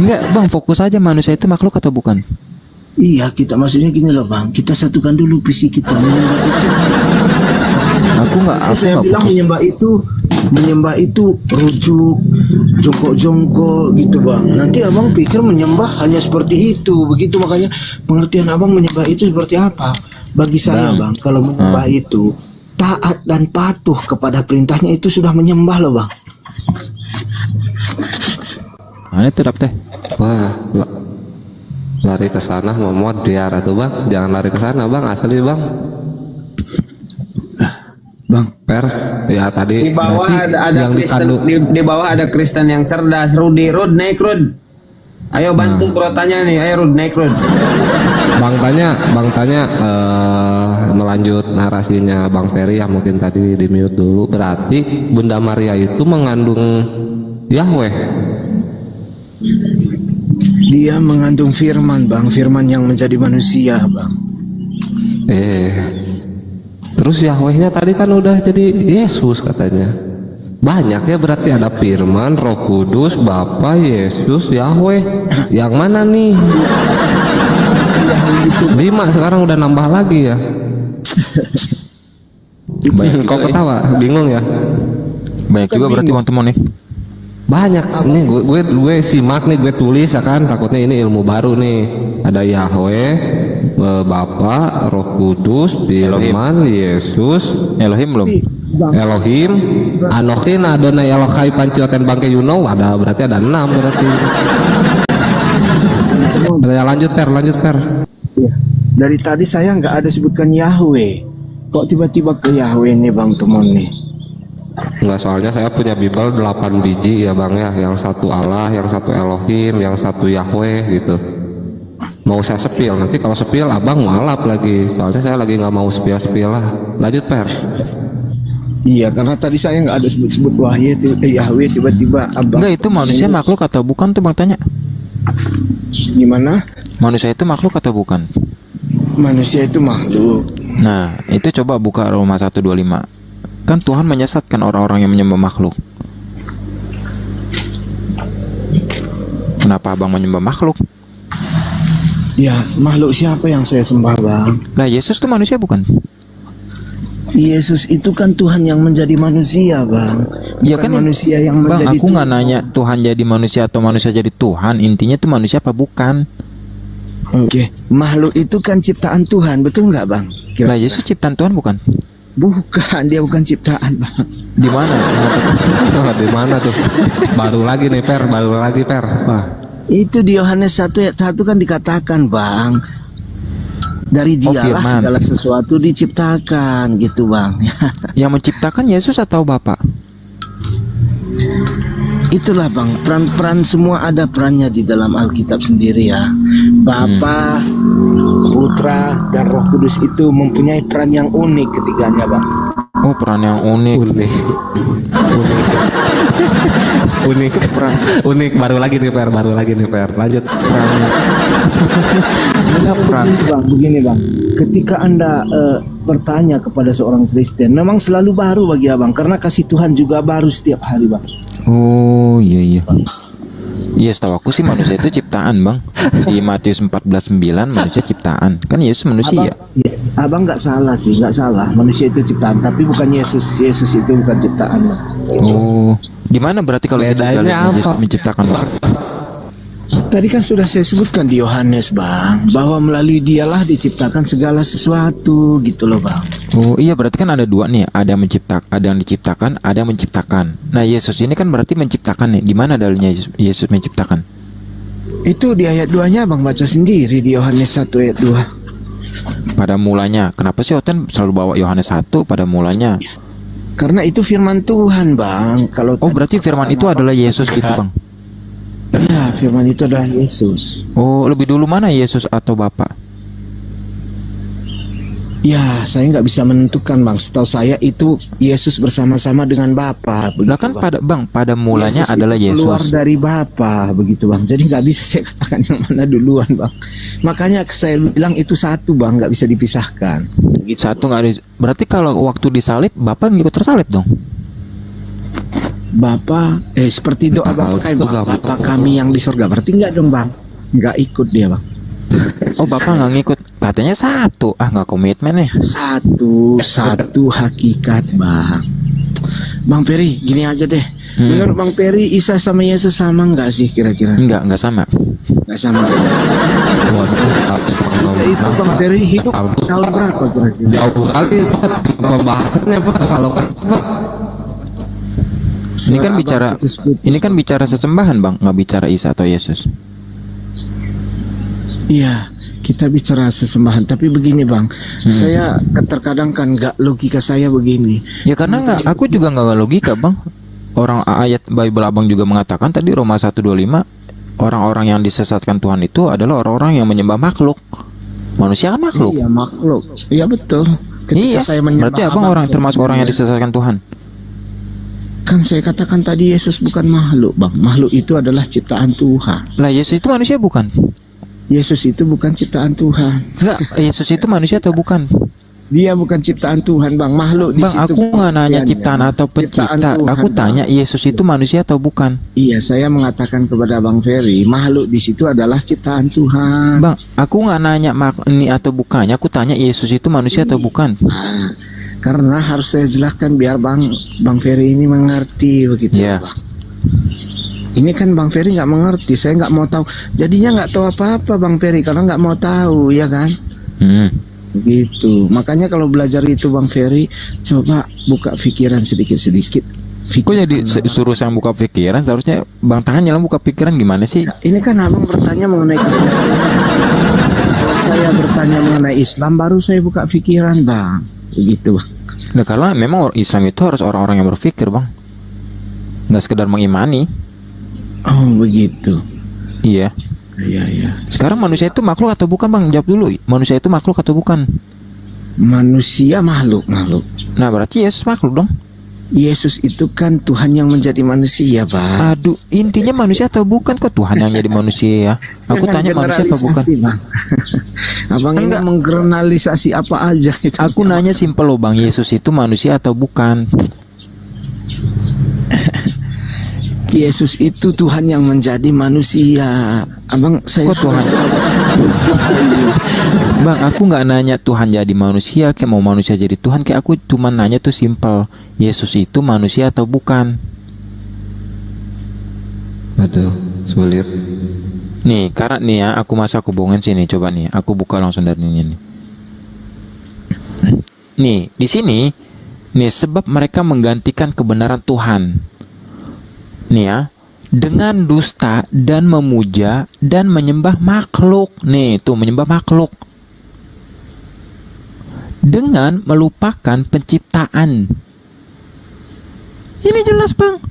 Enggak bang, fokus aja manusia itu makhluk atau bukan? Iya, kita maksudnya gini loh bang, kita satukan dulu visi kita menyembah itu. Saya bilang menyembah itu rujuk, jongkok-jongkok gitu bang. Nanti abang pikir menyembah hanya seperti itu, begitu makanya pengertian abang menyembah itu seperti apa? Bagi saya bang, kalau menyembah itu taat dan patuh kepada perintahnya itu sudah menyembah loh bang. Ini terap teh. Wah, lari ke sana mau diar atau bang? Jangan lari ke sana bang, asli bang. Bang, Per, ya tadi di bawah ada yang Kristen, di bawah ada Kristen yang cerdas. Rud naik Rud. Ayo bantu bro tanya nih, ayo Rud naik Rud. Bang tanya melanjut narasinya Bang Ferry yang mungkin tadi di mute dulu. Berarti Bunda Maria itu mengandung Yahweh. Dia mengandung firman bang, firman yang menjadi manusia bang. Terus Yahwehnya tadi kan udah jadi Yesus katanya. Banyak ya berarti ada firman, Roh Kudus, Bapa, Yesus, Yahweh. Yang mana nih? 5 sekarang udah nambah lagi ya. Kok ketawa? Bingung ya? Banyak juga berarti teman-teman nih. Banyak nih gue simak nih, gue tulis ya kan, takutnya ini ilmu baru nih. Ada Yahweh, Bapa, Roh Kudus, Firman, Yesus, Elohim belum? Elohim, Anokin, Adonai Elohai Pancioten Bangke Yuno, ada berarti ada 6 berarti. Lanjut per. Dari tadi saya nggak ada sebutkan Yahweh. Kok tiba-tiba ke Yahweh nih Bang Tumon nih? Enggak, soalnya saya punya Bible 8 biji ya Bang ya. Yang satu Allah, yang satu Elohim, yang satu Yahweh gitu. Mau saya sepil, nanti kalau sepil abang malap lagi. Soalnya saya lagi nggak mau sepil-sepil lah. Lanjut Per. Iya, karena tadi saya nggak ada sebut-sebut Yahweh, tiba-tiba abang. Enggak, itu manusia makhluk atau bukan tuh Bang tanya? Gimana? Manusia itu makhluk atau bukan? Manusia itu makhluk. Nah, itu coba buka Roma 1:25. Kan Tuhan menyesatkan orang-orang yang menyembah makhluk. Kenapa abang menyembah makhluk? Ya, makhluk siapa yang saya sembah Bang? Nah, Yesus itu manusia bukan? Yesus itu kan Tuhan yang menjadi manusia Bang. Iya Bukan kan manusia yang Bang, menjadi aku nggak nanya Tuhan jadi manusia atau manusia jadi Tuhan. Intinya tuh manusia apa bukan? Oke, makhluk itu kan ciptaan Tuhan, betul nggak Bang? Nah, Yesus ciptaan Tuhan bukan? Bukan, dia bukan ciptaan Bang. Di mana? Di mana tuh? Baru lagi nih Per, baru lagi Per. Wah. Itu di Yohanes 1:1 kan dikatakan Bang, dari dialah firman. segala sesuatu diciptakan gitu Bang. Yang menciptakan Yesus atau Bapa? Itulah Bang, peran-peran semua ada perannya di dalam Alkitab sendiri ya. Bapa, Putra, dan Roh Kudus itu mempunyai peran yang unik ketiganya Bang. Oh, peran yang unik. Unik peran. Unik, baru lagi nih Per, lanjut perannya. Peran Bang, begini Bang, ketika Anda bertanya kepada seorang Kristen, memang selalu baru bagi Abang, karena kasih Tuhan juga baru setiap hari Bang. Oh iya. Iya, setahu aku sih manusia itu ciptaan Bang. Di Matius 14:9 manusia ciptaan. Kan Yesus manusia. Abang nggak salah sih, nggak salah. Manusia itu ciptaan, tapi bukan Yesus. Yesus itu bukan ciptaan Bang. Oh, di mana berarti kalau bedanya Yesus menciptakan Bang? Tadi kan sudah saya sebutkan di Yohanes Bang, bahwa melalui dialah diciptakan segala sesuatu gitu loh Bang. Oh iya, berarti kan ada dua nih, ada yang diciptakan, ada yang menciptakan. Nah, Yesus ini kan berarti menciptakan nih. Di mana dalilnya Yesus menciptakan? Itu di ayat 2-nya Bang, baca sendiri di Yohanes 1 ayat 2. Pada mulanya. Kenapa sih Oten selalu bawa Yohanes 1 pada mulanya? Karena itu firman Tuhan Bang. Kalau berarti firman itu adalah Yesus gitu Bang. Ya, firman itu adalah Yesus. Oh, lebih dulu mana Yesus atau Bapa? Ya, saya nggak bisa menentukan Bang. Setahu saya itu Yesus bersama-sama dengan Bapa. Lah kan pada mulanya Yesus adalah Yesus. Keluar dari Bapa begitu Bang. Jadi nggak bisa saya katakan yang mana duluan Bang. Makanya saya bilang itu satu Bang, nggak bisa dipisahkan. Begitu. Satu nggak berarti kalau waktu disalib Bapa ngikut tersalib dong? Bapa seperti doa Bapa kami yang di surga, berarti enggak dong Bang, enggak ikut dia Bang. Oh, Bapak nggak ngikut, katanya satu. Nggak komitmen ya? Satu hakikat Bang. Bang Peri, gini aja deh. Menurut Bang Peri, Isa sama Yesus sama nggak sih kira-kira? Enggak sama. Nggak sama. Isa itu Bang Peri hidup tahun berapa kira-kira? Jauh kali pembahasannya Pak, kalau Ini kan bicara sesembahan Bang, nggak bicara Isa atau Yesus. Iya, kita bicara sesembahan. Tapi begini Bang, saya terkadang kan nggak logika saya begini. Ya karena aku juga nggak logika Bang. Orang ayat Bible Abang juga mengatakan tadi Roma 1:25, orang-orang yang disesatkan Tuhan itu adalah orang-orang yang menyembah makhluk. Manusia kan makhluk. Iya makhluk. Iya betul. Ketika saya menyembah berarti Abang termasuk orang yang disesatkan Tuhan. Kan saya katakan tadi Yesus bukan makhluk Bang. Makhluk itu adalah ciptaan Tuhan. Lah Yesus itu manusia bukan? Yesus itu bukan ciptaan Tuhan. Enggak, Yesus itu manusia atau bukan? Dia bukan ciptaan Tuhan Bang. Makhluk di Bang, situ. aku nggak nanya ciptaan atau pencipta. Aku tanya Yesus itu manusia atau bukan? Iya, saya mengatakan kepada Bang Ferry, makhluk di situ adalah ciptaan Tuhan. Bang, aku nggak nanya ini atau bukannya. Aku tanya Yesus itu manusia atau bukan? Karena harus saya jelaskan biar Bang Ferry ini mengerti begitu Bang. Ini kan Bang Ferry nggak mengerti, saya nggak mau tahu. Jadinya nggak tahu apa-apa Bang Ferry karena nggak mau tahu, ya kan? Gitu. Makanya kalau belajar itu Bang Ferry, coba buka pikiran sedikit-sedikit. Kok jadi suruh saya buka pikiran? Seharusnya Bang tanya lah buka pikiran gimana sih? Ini kan Abang bertanya mengenai saya bertanya mengenai Islam, baru saya buka pikiran, Bang. Begitu. Nah, karena memang Islam itu harus orang-orang yang berpikir, Bang. Nggak sekedar mengimani. Oh, begitu. Iya. Iya. Sekarang manusia itu makhluk atau bukan, Bang? Jawab dulu. Manusia itu makhluk atau bukan? Manusia makhluk. Nah, berarti Yesus makhluk dong. Yesus itu kan Tuhan yang menjadi manusia, Bang. Aduh, intinya manusia atau bukan kok Tuhan yang jadi manusia ya? Aku tanya manusia atau bukan? Bang. Abang ini menggeneralisasi apa aja itu. Aku nanya simpel loh, Bang. Yesus itu manusia atau bukan? Yesus itu Tuhan yang menjadi manusia. Abang, saya kok Tuhan? Bang, aku nggak nanya Tuhan jadi manusia, kayak mau manusia jadi Tuhan, kayak aku cuma nanya tuh simpel. Yesus itu manusia atau bukan? Aduh, sulit. Nih, karena nih ya, aku bohongin sini, coba nih, aku buka langsung dari ini nih. Nih, di sini, nih sebab mereka menggantikan kebenaran Tuhan. Nih ya, dengan dusta dan memuja dan menyembah makhluk. Nih, tuh menyembah makhluk. Dengan melupakan penciptaan. Ini jelas, Bang.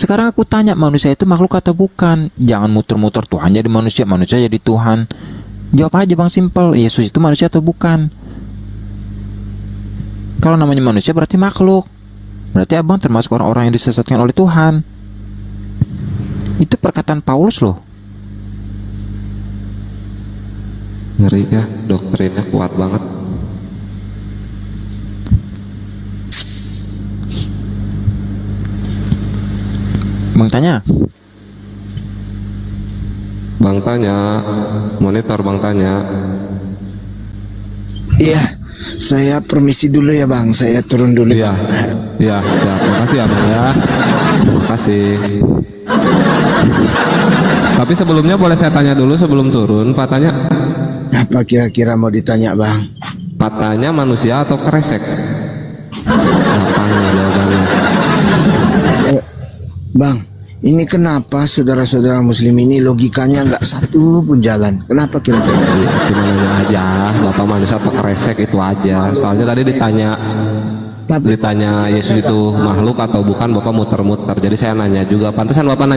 Sekarang aku tanya, manusia itu makhluk atau bukan? Jangan muter-muter Tuhan jadi manusia jadi Tuhan. Jawab aja, Bang, simpel. Yesus itu manusia atau bukan? Kalau namanya manusia berarti makhluk. Berarti Abang termasuk orang-orang yang disesatkan oleh Tuhan. Itu perkataan Paulus loh. Ngeri ya, doktrinnya kuat banget. Bang tanya. Monitor Bang tanya. Iya, saya permisi dulu ya, Bang. Saya turun dulu. Iya. Makasih ya, Bang ya. Makasih. Tapi sebelumnya boleh saya tanya dulu sebelum turun, Pak tanya. Apa kira-kira mau ditanya, Bang? Pak tanya manusia atau kresek? Apanya jawabannya? Bang, ini kenapa saudara-saudara muslim ini logikanya nggak satu pun jalan? Kenapa kira-kira? Cuma nanya aja, Bapak manusia atau kresek itu aja. Soalnya tadi ditanya Yesus itu makhluk atau bukan, Bapak muter-muter. Jadi saya nanya juga, pantesan Bapak nanya